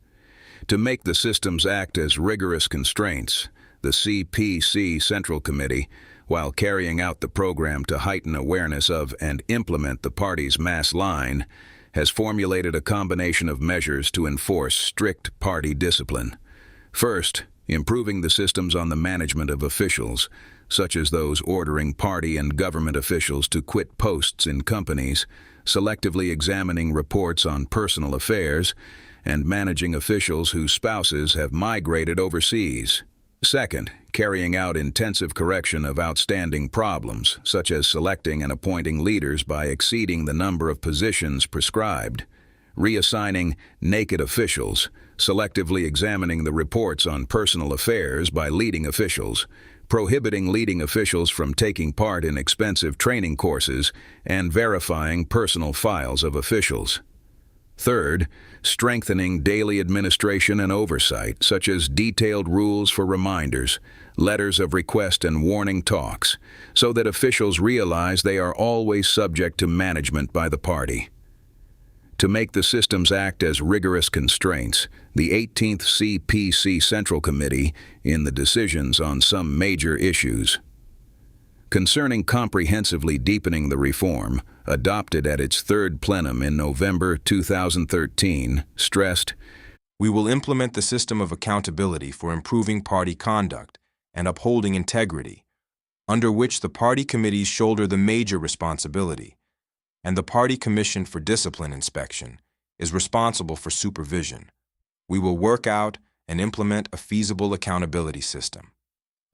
To make the systems act as rigorous constraints, the CPC Central Committee, while carrying out the program to heighten awareness of and implement the party's mass line, has formulated a combination of measures to enforce strict party discipline. First, improving the systems on the management of officials, such as those ordering party and government officials to quit posts in companies, selectively examining reports on personal affairs, and managing officials whose spouses have migrated overseas. Second, carrying out intensive correction of outstanding problems, such as selecting and appointing leaders by exceeding the number of positions prescribed, reassigning naked officials, selectively examining the reports on personal affairs by leading officials, prohibiting leading officials from taking part in expensive training courses, and verifying personal files of officials. Third, strengthening daily administration and oversight, such as detailed rules for reminders, letters of request and warning talks, so that officials realize they are always subject to management by the party. To make the systems act as rigorous constraints, the 18th CPC Central Committee, in the decisions on some major issues concerning comprehensively deepening the reform, adopted at its third plenum in November 2013, stressed, "We will implement the system of accountability for improving party conduct and upholding integrity, under which the party committees shoulder the major responsibility, and the Party Commission for Discipline Inspection is responsible for supervision. We will work out and implement a feasible accountability system.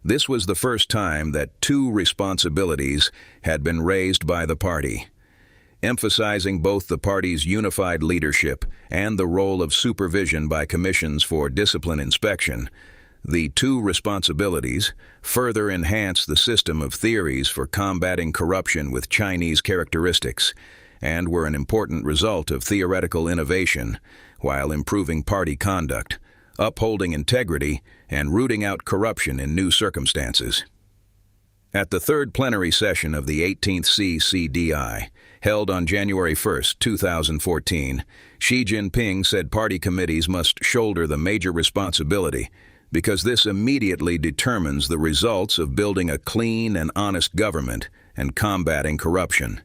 This was the first time that two responsibilities had been raised by the party, emphasizing both the party's unified leadership and the role of supervision by commissions for discipline inspection. The two responsibilities further enhance the system of theories for combating corruption with Chinese characteristics and were an important result of theoretical innovation while improving party conduct, upholding integrity, and rooting out corruption in new circumstances. At the third plenary session of the 18th CCDI, held on January 1, 2014, Xi Jinping said party committees must shoulder the major responsibility because this immediately determines the results of building a clean and honest government and combating corruption.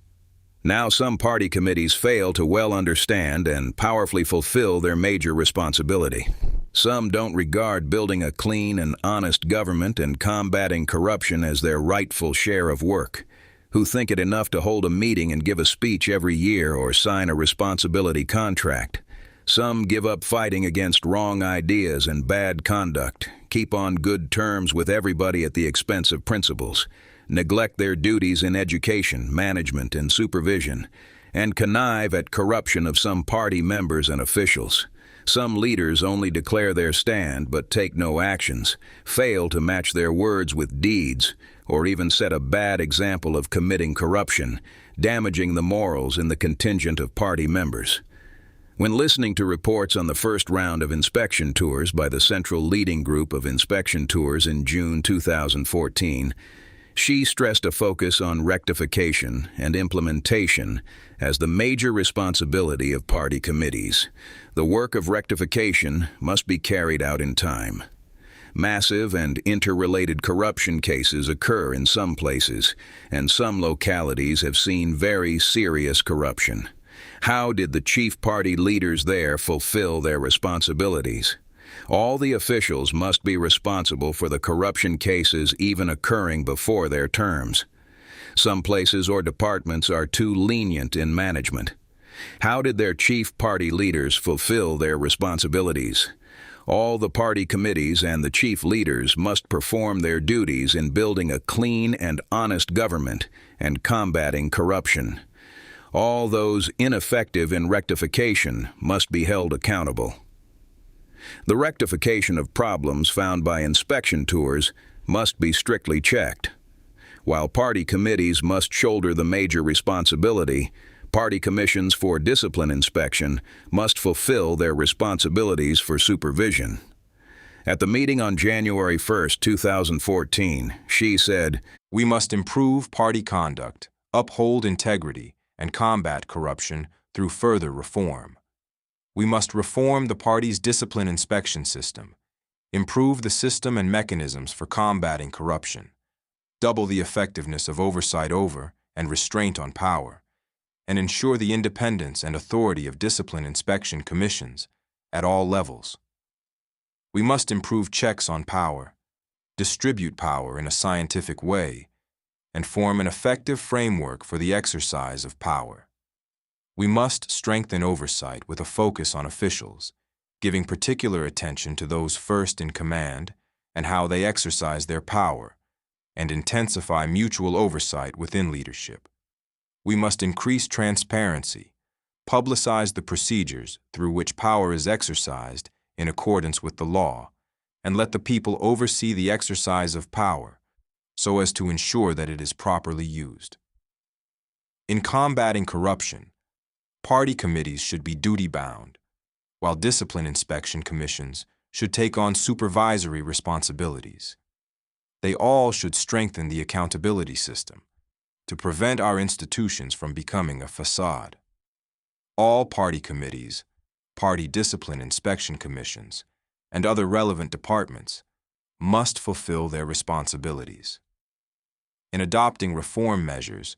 Now some party committees fail to well understand and powerfully fulfill their major responsibility. Some don't regard building a clean and honest government and combating corruption as their rightful share of work, who think it enough to hold a meeting and give a speech every year or sign a responsibility contract. Some give up fighting against wrong ideas and bad conduct, keep on good terms with everybody at the expense of principles, neglect their duties in education, management, and supervision, and connive at corruption of some party members and officials. Some leaders only declare their stand but take no actions, fail to match their words with deeds, or even set a bad example of committing corruption, damaging the morals in the contingent of party members. When listening to reports on the first round of inspection tours by the Central Leading Group of Inspection Tours in June 2014, Xi stressed a focus on rectification and implementation as the major responsibility of party committees. The work of rectification must be carried out in time. Massive and interrelated corruption cases occur in some places, and some localities have seen very serious corruption. How did the chief party leaders there fulfill their responsibilities? All the officials must be responsible for the corruption cases even occurring before their terms. Some places or departments are too lenient in management. How did their chief party leaders fulfill their responsibilities? All the party committees and the chief leaders must perform their duties in building a clean and honest government and combating corruption. All those ineffective in rectification must be held accountable. The rectification of problems found by inspection tours must be strictly checked. While party committees must shoulder the major responsibility, party commissions for discipline inspection must fulfill their responsibilities for supervision. At the meeting on January 1, 2014, Xi said, "We must improve party conduct, uphold integrity, and combat corruption through further reform. We must reform the party's discipline inspection system, improve the system and mechanisms for combating corruption, double the effectiveness of oversight over and restraint on power, and ensure the independence and authority of discipline inspection commissions at all levels. We must improve checks on power, distribute power in a scientific way, and form an effective framework for the exercise of power. We must strengthen oversight with a focus on officials, giving particular attention to those first in command and how they exercise their power, and intensify mutual oversight within leadership. We must increase transparency, publicize the procedures through which power is exercised in accordance with the law, and let the people oversee the exercise of power so as to ensure that it is properly used. In combating corruption, party committees should be duty-bound, while discipline inspection commissions should take on supervisory responsibilities. They all should strengthen the accountability system to prevent our institutions from becoming a facade. All party committees, party discipline inspection commissions, and other relevant departments must fulfill their responsibilities. In adopting reform measures,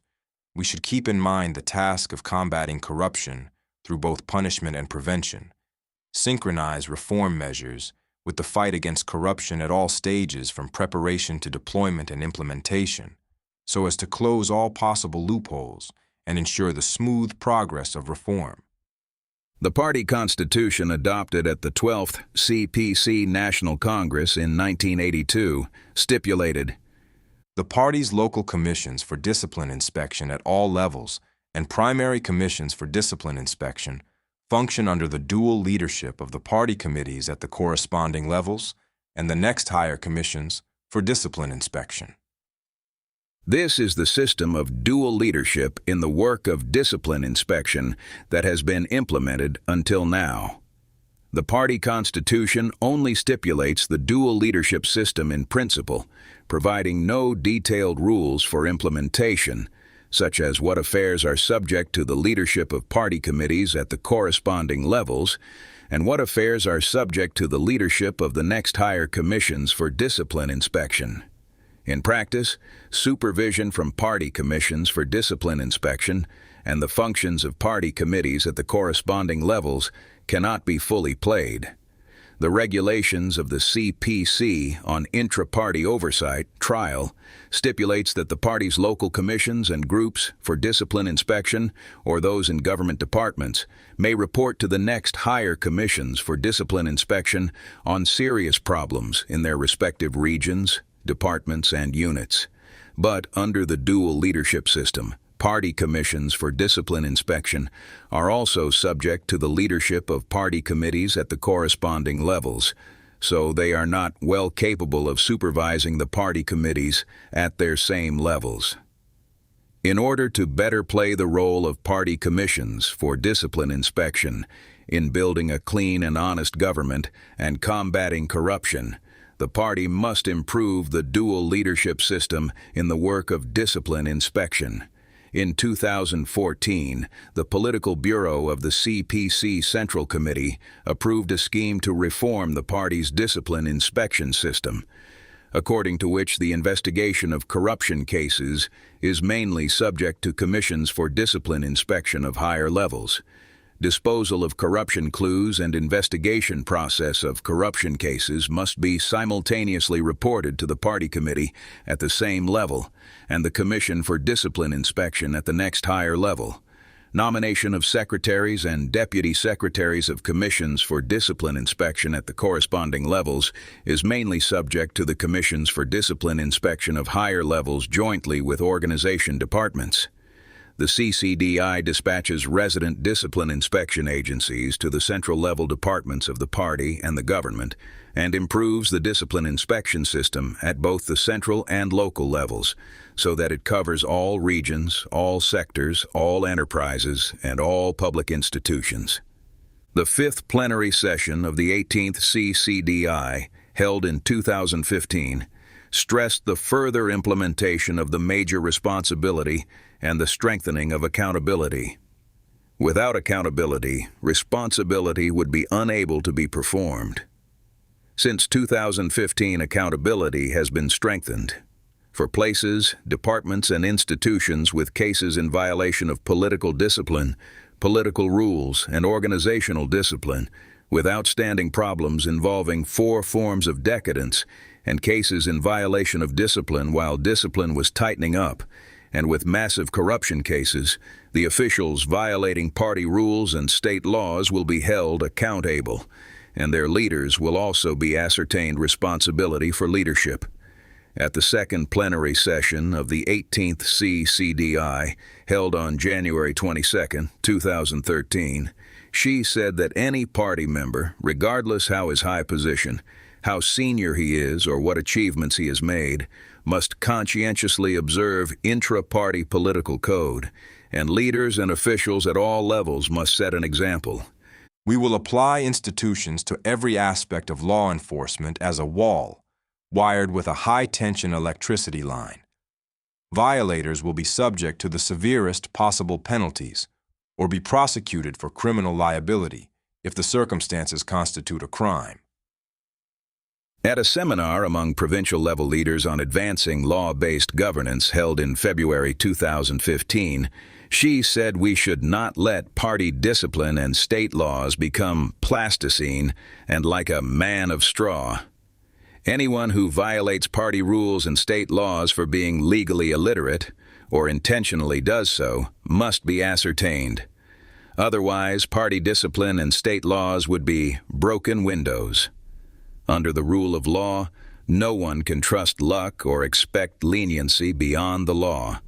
we should keep in mind the task of combating corruption through both punishment and prevention, synchronize reform measures with the fight against corruption at all stages from preparation to deployment and implementation, so as to close all possible loopholes and ensure the smooth progress of reform. The party constitution adopted at the 12th CPC National Congress in 1982 stipulated, "The party's local commissions for discipline inspection at all levels and primary commissions for discipline inspection function under the dual leadership of the party committees at the corresponding levels and the next higher commissions for discipline inspection." This is the system of dual leadership in the work of discipline inspection that has been implemented until now. The party constitution only stipulates the dual leadership system in principle, providing no detailed rules for implementation, such as what affairs are subject to the leadership of party committees at the corresponding levels, and what affairs are subject to the leadership of the next higher commissions for discipline inspection. In practice, supervision from party commissions for discipline inspection and the functions of party committees at the corresponding levels cannot be fully played. The regulations of the CPC on intra-party oversight trial stipulates that the party's local commissions and groups for discipline inspection, or those in government departments, may report to the next higher commissions for discipline inspection on serious problems in their respective regions, departments, and units. But under the dual leadership system, party commissions for discipline inspection are also subject to the leadership of party committees at the corresponding levels, so they are not well capable of supervising the party committees at their same levels. In order to better play the role of party commissions for discipline inspection in building a clean and honest government and combating corruption, the party must improve the dual leadership system in the work of discipline inspection. In 2014, the Political Bureau of the CPC Central Committee approved a scheme to reform the party's discipline inspection system, according to which the investigation of corruption cases is mainly subject to commissions for discipline inspection of higher levels. Disposal of corruption clues and investigation process of corruption cases must be simultaneously reported to the party committee at the same level and the Commission for Discipline Inspection at the next higher level. Nomination of secretaries and deputy secretaries of commissions for discipline inspection at the corresponding levels is mainly subject to the Commissions for Discipline Inspection of higher levels jointly with organization departments. The CCDI dispatches resident discipline inspection agencies to the central level departments of the party and the government and improves the discipline inspection system at both the central and local levels so that it covers all regions, all sectors, all enterprises, and all public institutions. The fifth plenary session of the 18th CCDI, held in 2015, stressed the further implementation of the major responsibility and the strengthening of accountability. Without accountability, responsibility would be unable to be performed. Since 2015, accountability has been strengthened. For places, departments, and institutions with cases in violation of political discipline, political rules, and organizational discipline, with outstanding problems involving 4 forms of decadence, and cases in violation of discipline while discipline was tightening up, and with massive corruption cases, the officials violating party rules and state laws will be held accountable, and their leaders will also be ascertained responsibility for leadership. At the second plenary session of the 18th CCDI, held on January 22, 2013, she said that any party member, regardless how his high position, how senior he is, or what achievements he has made, must conscientiously observe intra-party political code, and leaders and officials at all levels must set an example. "We will apply institutions to every aspect of law enforcement as a wall, wired with a high-tension electricity line. Violators will be subject to the severest possible penalties or be prosecuted for criminal liability if the circumstances constitute a crime." At a seminar among provincial-level leaders on advancing law-based governance held in February 2015, she said we should not let party discipline and state laws become plasticine and like a man of straw. Anyone who violates party rules and state laws for being legally illiterate, or intentionally does so, must be ascertained. Otherwise, party discipline and state laws would be broken windows. Under the rule of law, no one can trust luck or expect leniency beyond the law.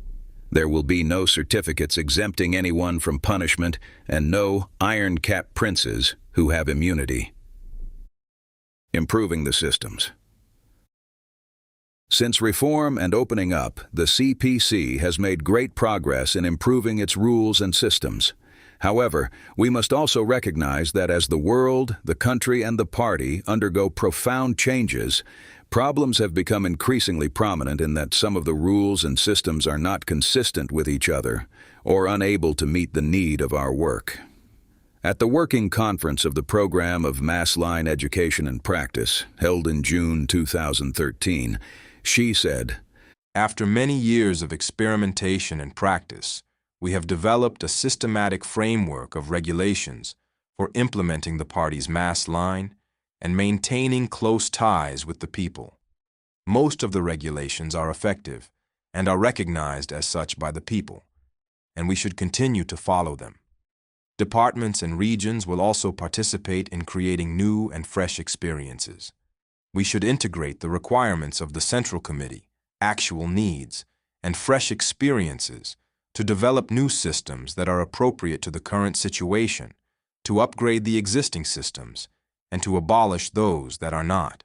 There will be no certificates exempting anyone from punishment and no iron-capped princes who have immunity. Improving the systems. Since reform and opening up, the CPC has made great progress in improving its rules and systems. However, we must also recognize that as the world, the country, and the party undergo profound changes, problems have become increasingly prominent in that some of the rules and systems are not consistent with each other or unable to meet the need of our work. At the working conference of the Program of Mass Line Education and Practice, held in June 2013, she said, "After many years of experimentation and practice, we have developed a systematic framework of regulations for implementing the party's mass line and maintaining close ties with the people. Most of the regulations are effective and are recognized as such by the people, and we should continue to follow them. Departments and regions will also participate in creating new and fresh experiences. We should integrate the requirements of the Central Committee, actual needs, and fresh experiences to develop new systems that are appropriate to the current situation, to upgrade the existing systems, and to abolish those that are not.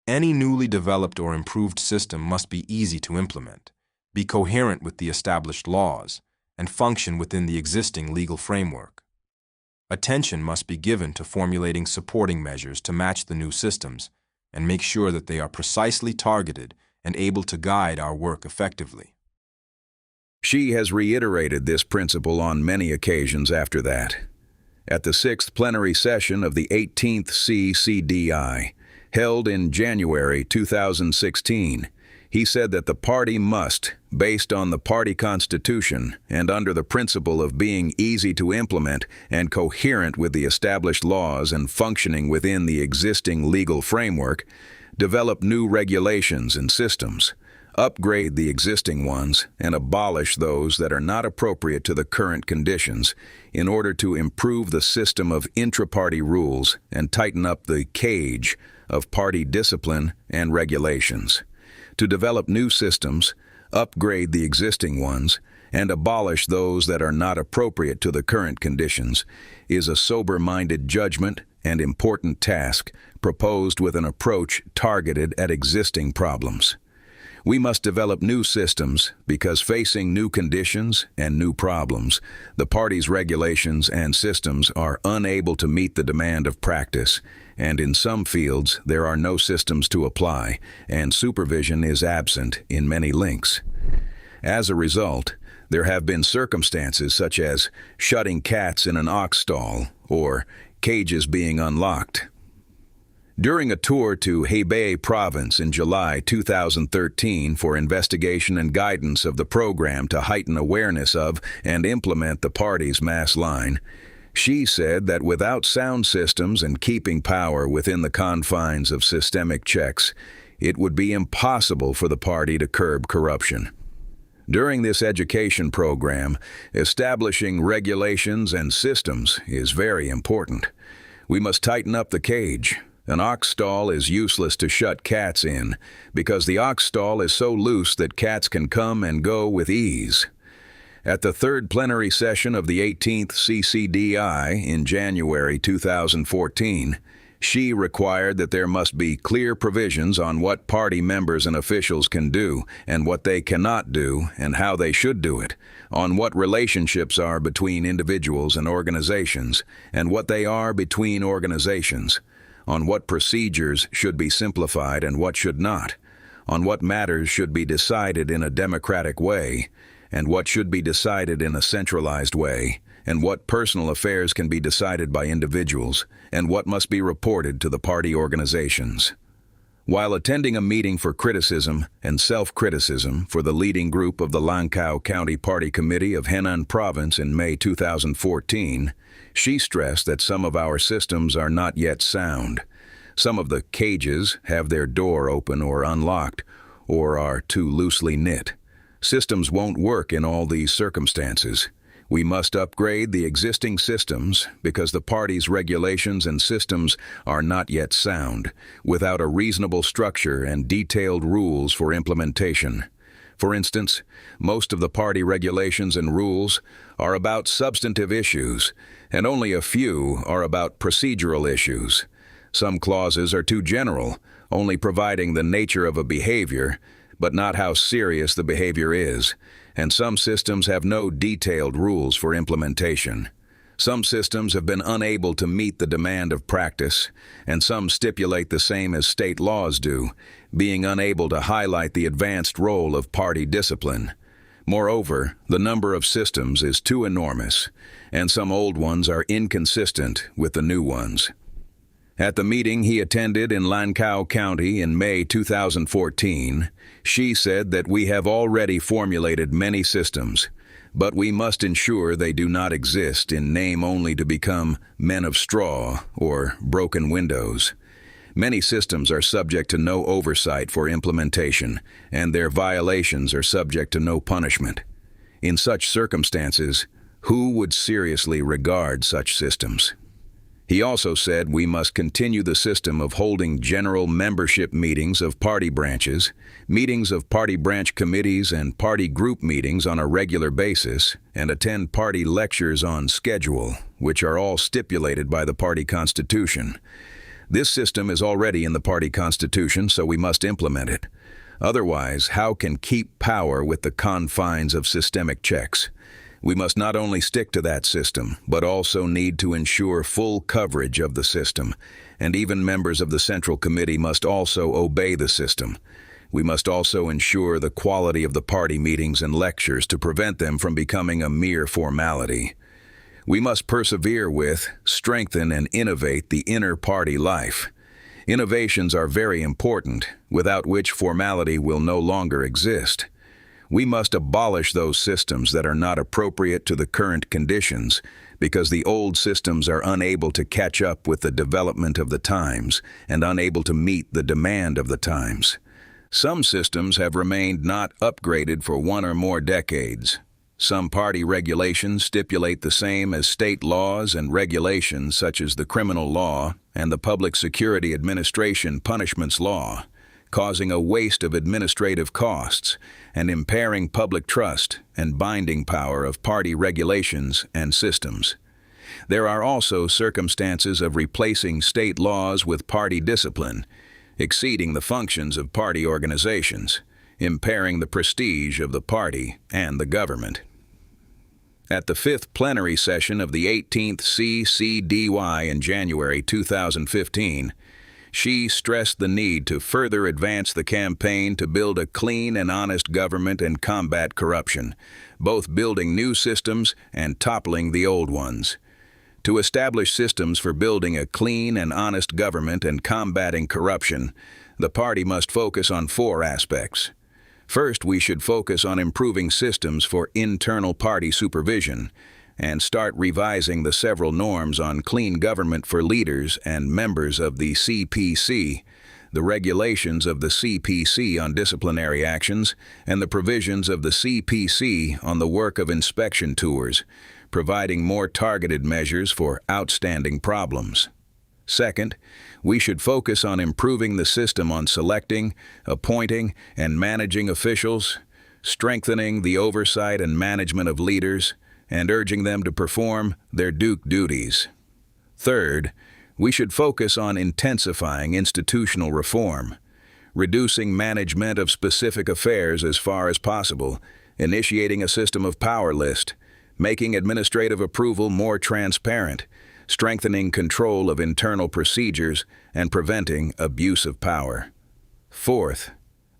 Any newly developed or improved system must be easy to implement, be coherent with the established laws, and function within the existing legal framework. Attention must be given to formulating supporting measures to match the new systems and make sure that they are precisely targeted and able to guide our work effectively." She has reiterated this principle on many occasions after that. At the 6th plenary session of the 18th CCDI, held in January 2016, he said that the party must, based on the party constitution and under the principle of being easy to implement and coherent with the established laws and functioning within the existing legal framework, develop new regulations and systems, upgrade the existing ones, and abolish those that are not appropriate to the current conditions in order to improve the system of intra-party rules and tighten up the cage of party discipline and regulations. To develop new systems, upgrade the existing ones, and abolish those that are not appropriate to the current conditions is a sober-minded judgment and important task proposed with an approach targeted at existing problems. We must develop new systems because facing new conditions and new problems, the party's regulations and systems are unable to meet the demand of practice, and in some fields there are no systems to apply, and supervision is absent in many links. As a result, there have been circumstances such as shutting cats in an ox stall or cages being unlocked. During a tour to Hebei Province in July 2013 for investigation and guidance of the program to heighten awareness of and implement the party's mass line, she said that without sound systems and keeping power within the confines of systemic checks, it would be impossible for the party to curb corruption. During this education program, establishing regulations and systems is very important. We must tighten up the cage. An ox stall is useless to shut cats in because the ox stall is so loose that cats can come and go with ease. At the 3rd plenary session of the 18th CCDI in January 2014, she required that there must be clear provisions on what party members and officials can do and what they cannot do and how they should do it, on what relationships are between individuals and organizations and what they are between organizations, on what procedures should be simplified and what should not, on what matters should be decided in a democratic way, and what should be decided in a centralized way, and what personal affairs can be decided by individuals, and what must be reported to the party organizations. While attending a meeting for criticism and self-criticism for the leading group of the Langkou County Party Committee of Henan Province in May 2014, she stressed that some of our systems are not yet sound. Some of the cages have their door open or unlocked, or are too loosely knit. Systems won't work in all these circumstances. We must upgrade the existing systems because the party's regulations and systems are not yet sound, without a reasonable structure and detailed rules for implementation. For instance, most of the party regulations and rules are about substantive issues, and only a few are about procedural issues. Some clauses are too general, only providing the nature of a behavior, but not how serious the behavior is, and some systems have no detailed rules for implementation. Some systems have been unable to meet the demand of practice, and some stipulate the same as state laws do, being unable to highlight the advanced role of party discipline. Moreover, the number of systems is too enormous, and some old ones are inconsistent with the new ones. At the meeting he attended in Lancao County in May 2014, Xi said that we have already formulated many systems, but we must ensure they do not exist in name only to become men of straw or broken windows. Many systems are subject to no oversight for implementation, and their violations are subject to no punishment. In such circumstances, who would seriously regard such systems? He also said we must continue the system of holding general membership meetings of party branches, meetings of party branch committees and party group meetings on a regular basis, and attend party lectures on schedule, which are all stipulated by the party constitution. This system is already in the party constitution, so we must implement it. Otherwise, how can keep power with the confines of systemic checks? We must not only stick to that system, but also need to ensure full coverage of the system, and even members of the Central Committee must also obey the system. We must also ensure the quality of the party meetings and lectures to prevent them from becoming a mere formality. We must persevere with, strengthen, and innovate the inner party life. Innovations are very important, without which formality will no longer exist. We must abolish those systems that are not appropriate to the current conditions, because the old systems are unable to catch up with the development of the times and unable to meet the demand of the times. Some systems have remained not upgraded for 1 or more decades. Some party regulations stipulate the same as state laws and regulations such as the criminal law and the Public Security Administration punishments law, causing a waste of administrative costs and impairing public trust and binding power of party regulations and systems. There are also circumstances of replacing state laws with party discipline, exceeding the functions of party organizations, impairing the prestige of the party and the government. At the 5th plenary session of the 18th CCDY in January 2015, Xi stressed the need to further advance the campaign to build a clean and honest government and combat corruption, both building new systems and toppling the old ones. To establish systems for building a clean and honest government and combating corruption, the party must focus on 4 aspects. First, we should focus on improving systems for internal party supervision and start revising the several norms on clean government for leaders and members of the CPC, the regulations of the CPC on disciplinary actions, and the provisions of the CPC on the work of inspection tours, providing more targeted measures for outstanding problems. Second, we should focus on improving the system on selecting, appointing, and managing officials, strengthening the oversight and management of leaders, and urging them to perform their duties. Third, we should focus on intensifying institutional reform, reducing management of specific affairs as far as possible, initiating a system of power list, making administrative approval more transparent, strengthening control of internal procedures, and preventing abuse of power. Fourth,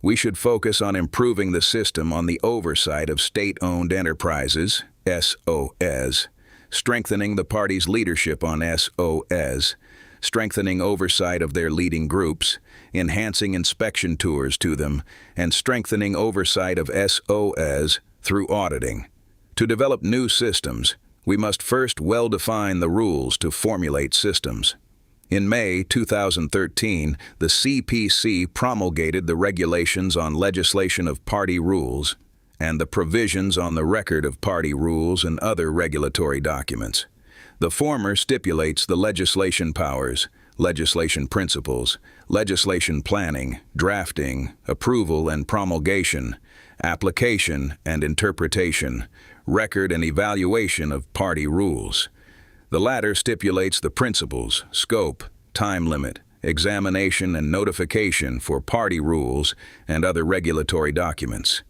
we should focus on improving the system on the oversight of state-owned enterprises, SOS, strengthening the party's leadership on SOS, strengthening oversight of their leading groups, enhancing inspection tours to them, and strengthening oversight of SOS through auditing. To develop new systems, we must first well define the rules to formulate systems. In May 2013, the CPC promulgated the regulations on legislation of party rules, and the provisions on the record of party rules and other regulatory documents. The former stipulates the legislation powers, legislation principles, legislation planning, drafting, approval and promulgation, application and interpretation, record and evaluation of party rules. The latter stipulates the principles, scope, time limit, examination and notification for party rules and other regulatory documents.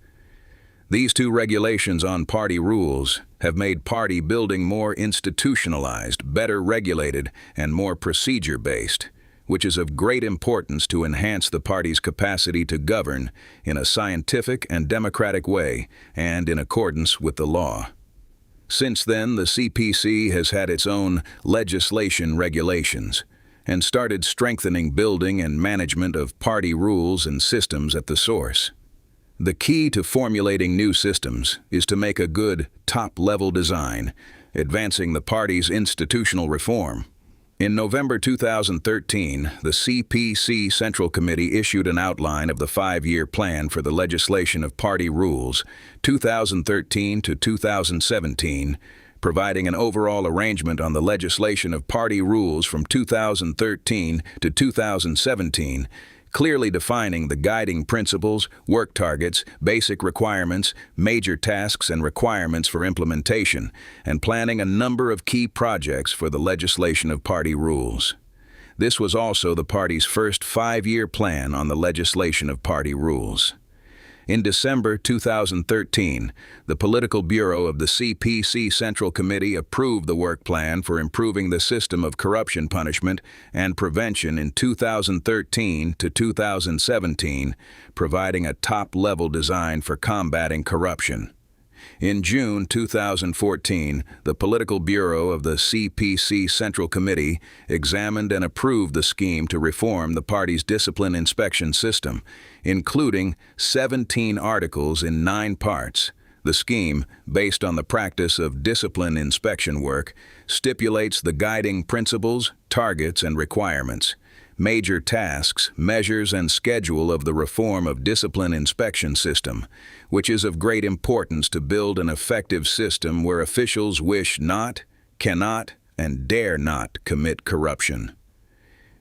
These two regulations on party rules have made party building more institutionalized, better regulated, and more procedure-based, which is of great importance to enhance the party's capacity to govern in a scientific and democratic way and in accordance with the law. Since then, the CPC has had its own legislation regulations and started strengthening building and management of party rules and systems at the source. The key to formulating new systems is to make a good, top-level design, advancing the party's institutional reform. In November 2013, the CPC Central Committee issued an outline of the 5-year plan for the legislation of party rules, 2013 to 2017, providing an overall arrangement on the legislation of party rules from 2013 to 2017, clearly defining the guiding principles, work targets, basic requirements, major tasks and requirements for implementation, and planning a number of key projects for the legislation of party rules. This was also the party's first 5-year plan on the legislation of party rules. In December 2013, the Political Bureau of the CPC Central Committee approved the work plan for improving the system of corruption punishment and prevention in 2013 to 2017, providing a top-level design for combating corruption. In June 2014, the Political Bureau of the CPC Central Committee examined and approved the scheme to reform the party's discipline inspection system, including 17 articles in 9 parts. The scheme, based on the practice of discipline inspection work, stipulates the guiding principles, targets, and requirements, major tasks, measures, and schedule of the reform of discipline inspection system, which is of great importance to build an effective system where officials wish not, cannot, and dare not commit corruption.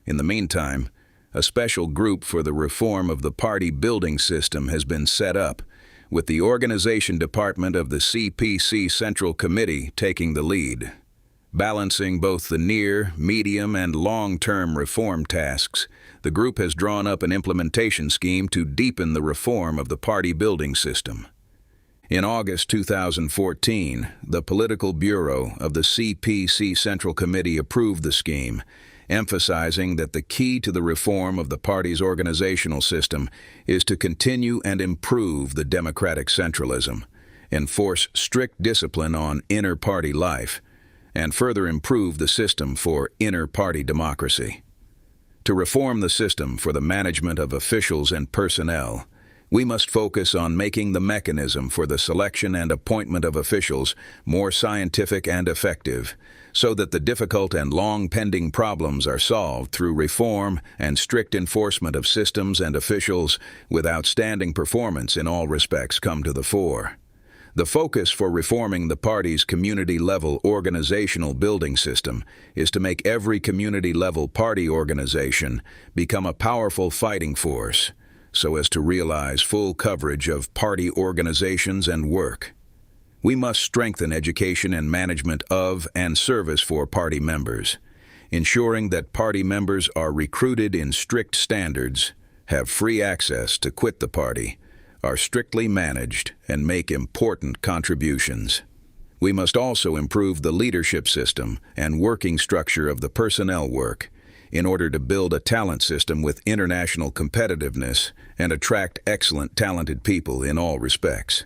In the meantime, a special group for the reform of the party building system has been set up, with the Organization Department of the CPC Central Committee taking the lead. Balancing both the near, medium, and long-term reform tasks, the group has drawn up an implementation scheme to deepen the reform of the party building system. In August 2014, the Political Bureau of the CPC Central Committee approved the scheme, emphasizing that the key to the reform of the party's organizational system is to continue and improve the democratic centralism, enforce strict discipline on inner party life, and further improve the system for inter-party democracy. To reform the system for the management of officials and personnel, we must focus on making the mechanism for the selection and appointment of officials more scientific and effective, so that the difficult and long-pending problems are solved through reform and strict enforcement of systems and officials with outstanding performance in all respects come to the fore. The focus for reforming the party's community-level organizational building system is to make every community-level party organization become a powerful fighting force, so as to realize full coverage of party organizations and work. We must strengthen education and management of and service for party members, ensuring that party members are recruited in strict standards, have free access to quit the party, are strictly managed, and make important contributions. We must also improve the leadership system and working structure of the personnel work in order to build a talent system with international competitiveness and attract excellent, talented people in all respects.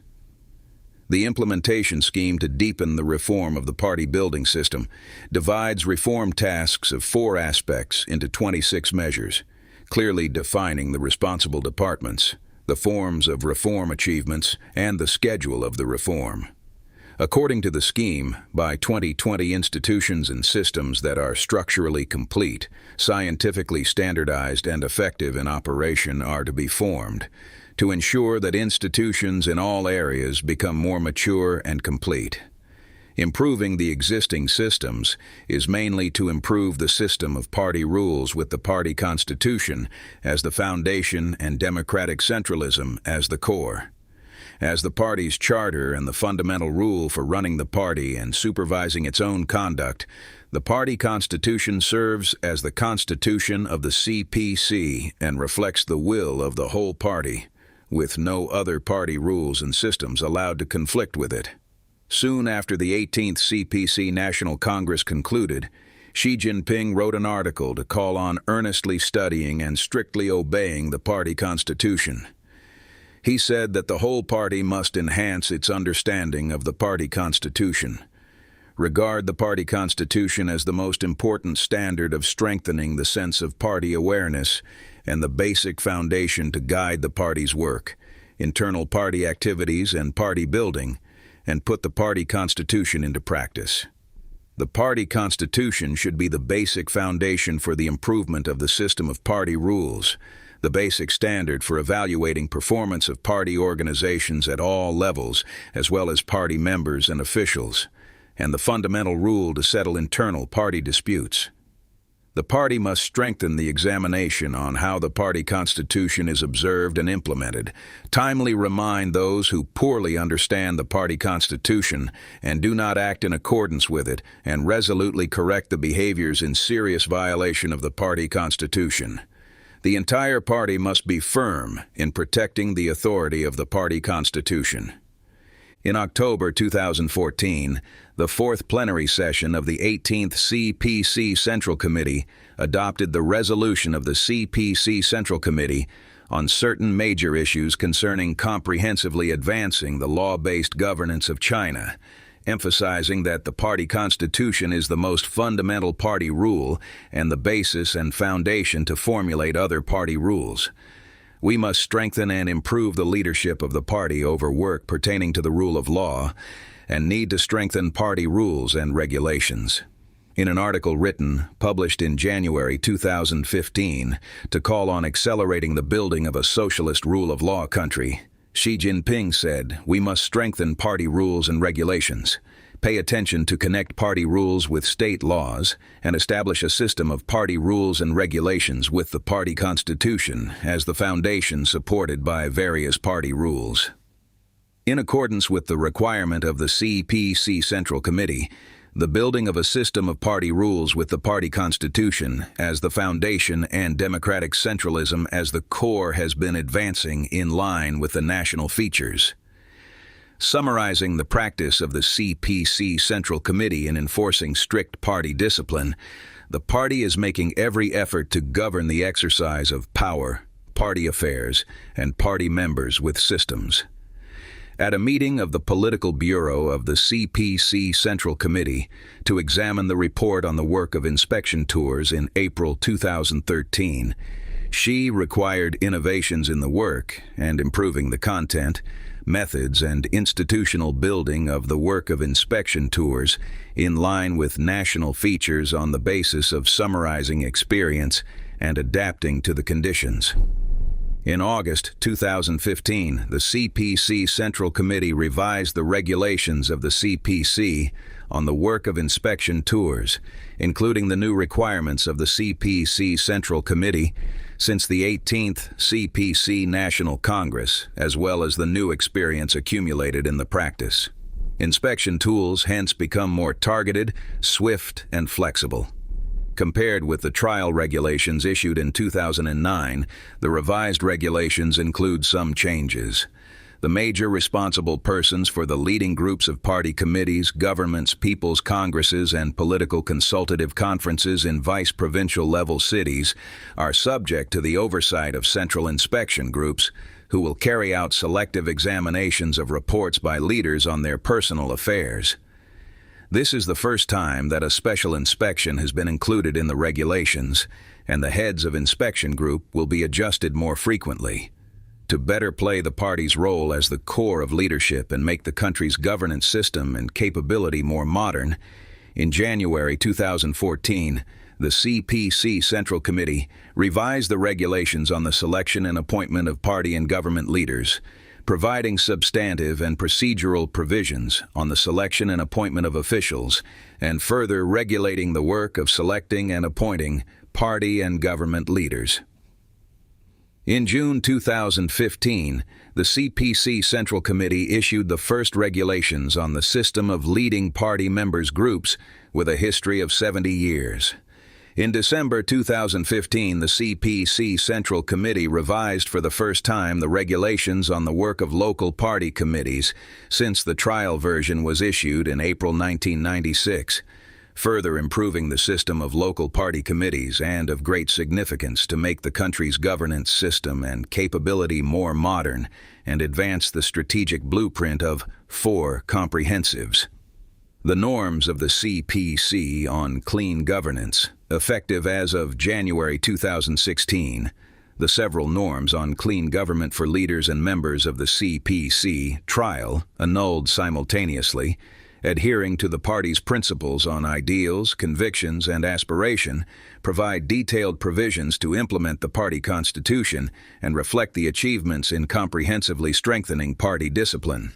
The implementation scheme to deepen the reform of the party building system divides reform tasks of 4 aspects into 26 measures, clearly defining the responsible departments, the forms of reform achievements, and the schedule of the reform. According to the scheme, by 2020 institutions and systems that are structurally complete, scientifically standardized, and effective in operation are to be formed, to ensure that institutions in all areas become more mature and complete. Improving the existing systems is mainly to improve the system of party rules with the party constitution as the foundation and democratic centralism as the core. As the party's charter and the fundamental rule for running the party and supervising its own conduct, the party constitution serves as the constitution of the CPC and reflects the will of the whole party, with no other party rules and systems allowed to conflict with it. Soon after the 18th CPC National Congress concluded, Xi Jinping wrote an article to call on earnestly studying and strictly obeying the party constitution. He said that the whole party must enhance its understanding of the party constitution. Regard the party constitution as the most important standard of strengthening the sense of party awareness and the basic foundation to guide the party's work, internal party activities and party building, and put the party constitution into practice. The party constitution should be the basic foundation for the improvement of the system of party rules, the basic standard for evaluating performance of party organizations at all levels, as well as party members and officials, and the fundamental rule to settle internal party disputes. The party must strengthen the examination on how the party constitution is observed and implemented, timely remind those who poorly understand the party constitution and do not act in accordance with it, and resolutely correct the behaviors in serious violation of the party constitution. The entire party must be firm in protecting the authority of the party constitution. In October 2014, the fourth plenary session of the 18th CPC Central Committee adopted the resolution of the CPC Central Committee on certain major issues concerning comprehensively advancing the law-based governance of China, emphasizing that the party constitution is the most fundamental party rule and the basis and foundation to formulate other party rules. We must strengthen and improve the leadership of the party over work pertaining to the rule of law, and need to strengthen party rules and regulations. In an article published in January 2015, to call on accelerating the building of a socialist rule of law country, Xi Jinping said, "We must strengthen party rules and regulations, pay attention to connect party rules with state laws, and establish a system of party rules and regulations with the party constitution as the foundation supported by various party rules." In accordance with the requirement of the CPC Central Committee, the building of a system of party rules with the party constitution as the foundation and democratic centralism as the core has been advancing in line with the national features. Summarizing the practice of the CPC Central Committee in enforcing strict party discipline, the party is making every effort to govern the exercise of power, party affairs, and party members with systems. At a meeting of the Political Bureau of the CPC Central Committee to examine the report on the work of inspection tours in April 2013, Xi required innovations in the work and improving the content, methods, and institutional building of the work of inspection tours in line with national features on the basis of summarizing experience and adapting to the conditions. In August 2015, the CPC Central Committee revised the regulations of the CPC on the work of inspection tours, including the new requirements of the CPC Central Committee since the 18th CPC National Congress, as well as the new experience accumulated in the practice. Inspection tools hence become more targeted, swift, and flexible. Compared with the trial regulations issued in 2009, the revised regulations include some changes. The major responsible persons for the leading groups of party committees, governments, people's congresses, and political consultative conferences in vice-provincial level cities are subject to the oversight of central inspection groups, who will carry out selective examinations of reports by leaders on their personal affairs. This is the first time that a special inspection has been included in the regulations, and the heads of inspection group will be adjusted more frequently. To better play the party's role as the core of leadership and make the country's governance system and capability more modern, in January 2014, the CPC Central Committee revised the regulations on the selection and appointment of party and government leaders, providing substantive and procedural provisions on the selection and appointment of officials, and further regulating the work of selecting and appointing party and government leaders. In June 2015, the CPC Central Committee issued the first regulations on the system of leading party members groups with a history of 70 years. In December 2015, the CPC Central Committee revised for the first time the regulations on the work of local party committees since the trial version was issued in April 1996, further improving the system of local party committees and of great significance to make the country's governance system and capability more modern and advance the strategic blueprint of 4 comprehensives. The norms of the CPC on clean governance, effective as of January 2016, the several norms on clean government for leaders and members of the CPC trial annulled simultaneously, adhering to the party's principles on ideals, convictions, and aspiration, provide detailed provisions to implement the party constitution and reflect the achievements in comprehensively strengthening party discipline.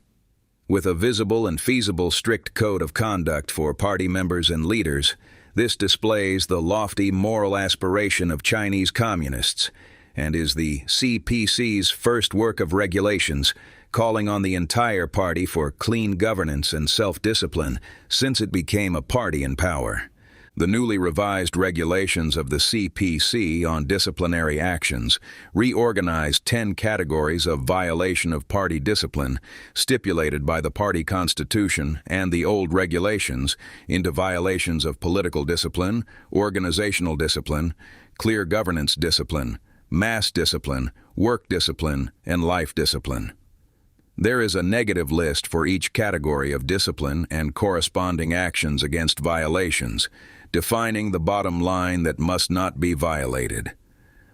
With a visible and feasible strict code of conduct for party members and leaders, this displays the lofty moral aspiration of Chinese communists and is the CPC's first work of regulations calling on the entire party for clean governance and self-discipline since it became a party in power. The newly revised regulations of the CPC on disciplinary actions reorganized 10 categories of violation of party discipline stipulated by the party constitution and the old regulations into violations of political discipline, organizational discipline, clear governance discipline, mass discipline, work discipline, and life discipline. There is a negative list for each category of discipline and corresponding actions against violations, defining the bottom line that must not be violated.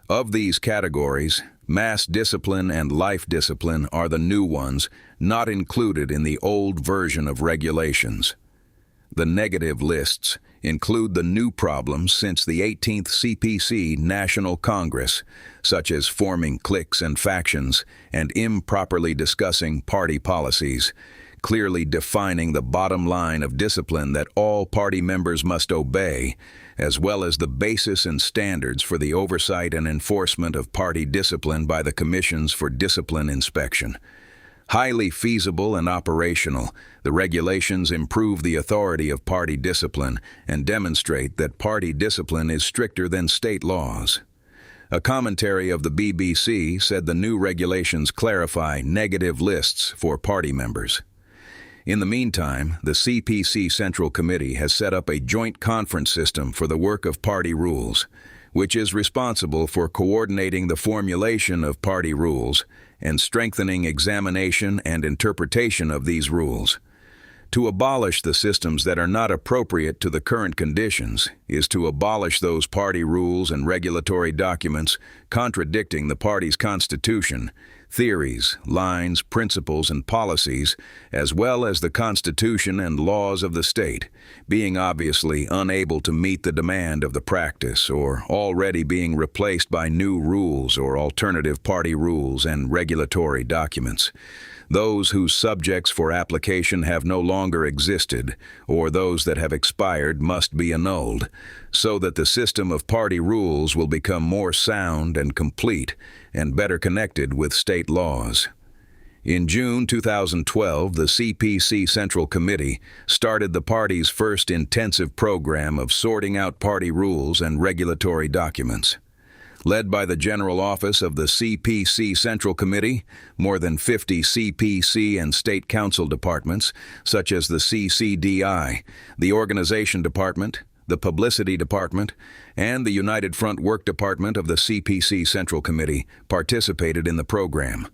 Of these categories, mass discipline and life discipline are the new ones not included in the old version of regulations. The negative lists include the new problems since the 18th CPC National Congress, such as forming cliques and factions and improperly discussing party policies, clearly defining the bottom line of discipline that all party members must obey, as well as the basis and standards for the oversight and enforcement of party discipline by the Commissions for Discipline Inspection. Highly feasible and operational, the regulations improve the authority of party discipline and demonstrate that party discipline is stricter than state laws. A commentary of the BBC said the new regulations clarify negative lists for party members. In the meantime, the CPC Central Committee has set up a joint conference system for the work of party rules, which is responsible for coordinating the formulation of party rules and strengthening examination and interpretation of these rules. To abolish the systems that are not appropriate to the current conditions is to abolish those party rules and regulatory documents contradicting the party's constitution, theories, lines, principles, and policies, as well as the constitution and laws of the state, being obviously unable to meet the demand of the practice or already being replaced by new rules or alternative party rules and regulatory documents. Those whose subjects for application have no longer existed, or those that have expired must be annulled, so that the system of party rules will become more sound and complete and better connected with state laws. In June 2012, the CPC Central Committee started the party's first intensive program of sorting out party rules and regulatory documents. Led by the General Office of the CPC Central Committee, more than 50 CPC and State Council departments, such as the CCDI, the Organization Department, the Publicity Department, and the United Front Work Department of the CPC Central Committee, participated in the program.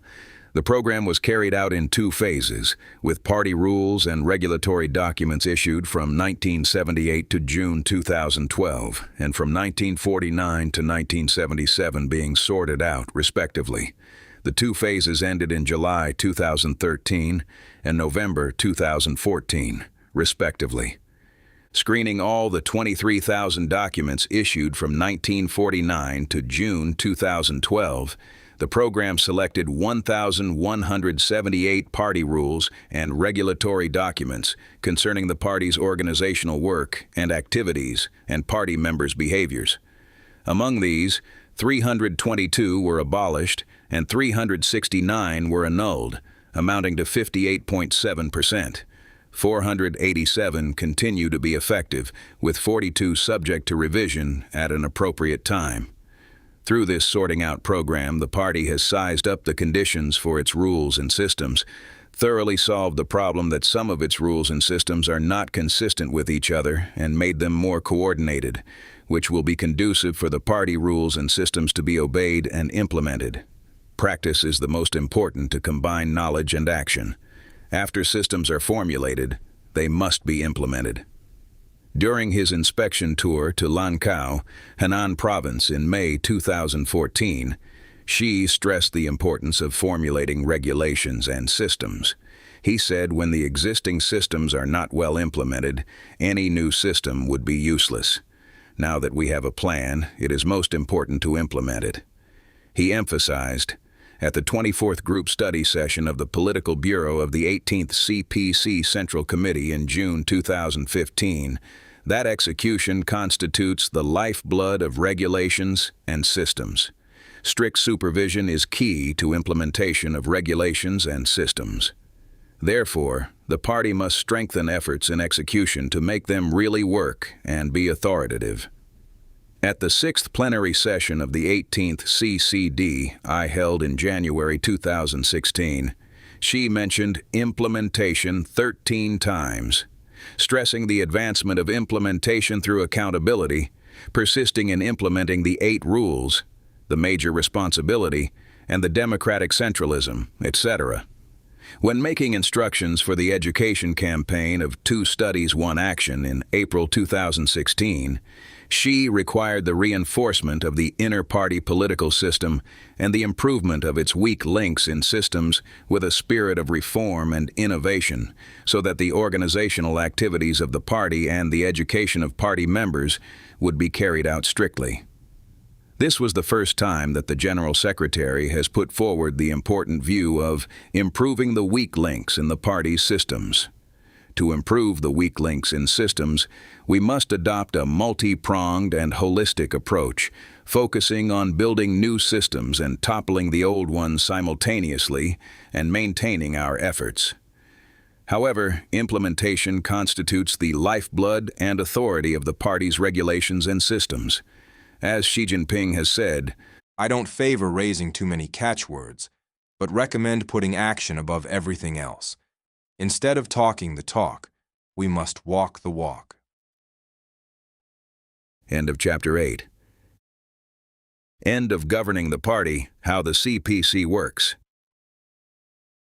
The program was carried out in 2 phases, with party rules and regulatory documents issued from 1978 to June 2012, and from 1949 to 1977 being sorted out, respectively. The 2 phases ended in July 2013 and November 2014, respectively. Screening all the 23,000 documents issued from 1949 to June 2012, the program selected 1,178 party rules and regulatory documents concerning the party's organizational work and activities and party members' behaviors. Among these, 322 were abolished and 369 were annulled, amounting to 58.7%. 487 continue to be effective, with 42 subject to revision at an appropriate time. Through this sorting out program, the party has sized up the conditions for its rules and systems, thoroughly solved the problem that some of its rules and systems are not consistent with each other, and made them more coordinated, which will be conducive for the party rules and systems to be obeyed and implemented. Practice is the most important to combine knowledge and action. After systems are formulated, they must be implemented. During his inspection tour to Lancao, Henan Province in May 2014, Xi stressed the importance of formulating regulations and systems. He said when the existing systems are not well implemented, any new system would be useless. Now that we have a plan, it is most important to implement it. He emphasized, at the 24th Group Study Session of the Political Bureau of the 18th CPC Central Committee in June 2015, that execution constitutes the lifeblood of regulations and systems. Strict supervision is key to implementation of regulations and systems. Therefore, the party must strengthen efforts in execution to make them really work and be authoritative. At the 6th plenary session of the 18th CCD I held in January 2016, Xi mentioned implementation 13 times, stressing the advancement of implementation through accountability, persisting in implementing the 8 rules, the major responsibility, and the democratic centralism, etc. When making instructions for the education campaign of 2 Studies, 1 Action in April 2016, Xi required the reinforcement of the inter-party political system and the improvement of its weak links in systems with a spirit of reform and innovation, so that the organizational activities of the party and the education of party members would be carried out strictly. This was the first time that the General Secretary has put forward the important view of improving the weak links in the party's systems. To improve the weak links in systems, we must adopt a multi-pronged and holistic approach, focusing on building new systems and toppling the old ones simultaneously and maintaining our efforts. However, implementation constitutes the lifeblood and authority of the party's regulations and systems. As Xi Jinping has said, I don't favor raising too many catchwords, but recommend putting action above everything else. Instead of talking the talk, we must walk the walk. End of Chapter 8. End of Governing the Party, How the CPC Works.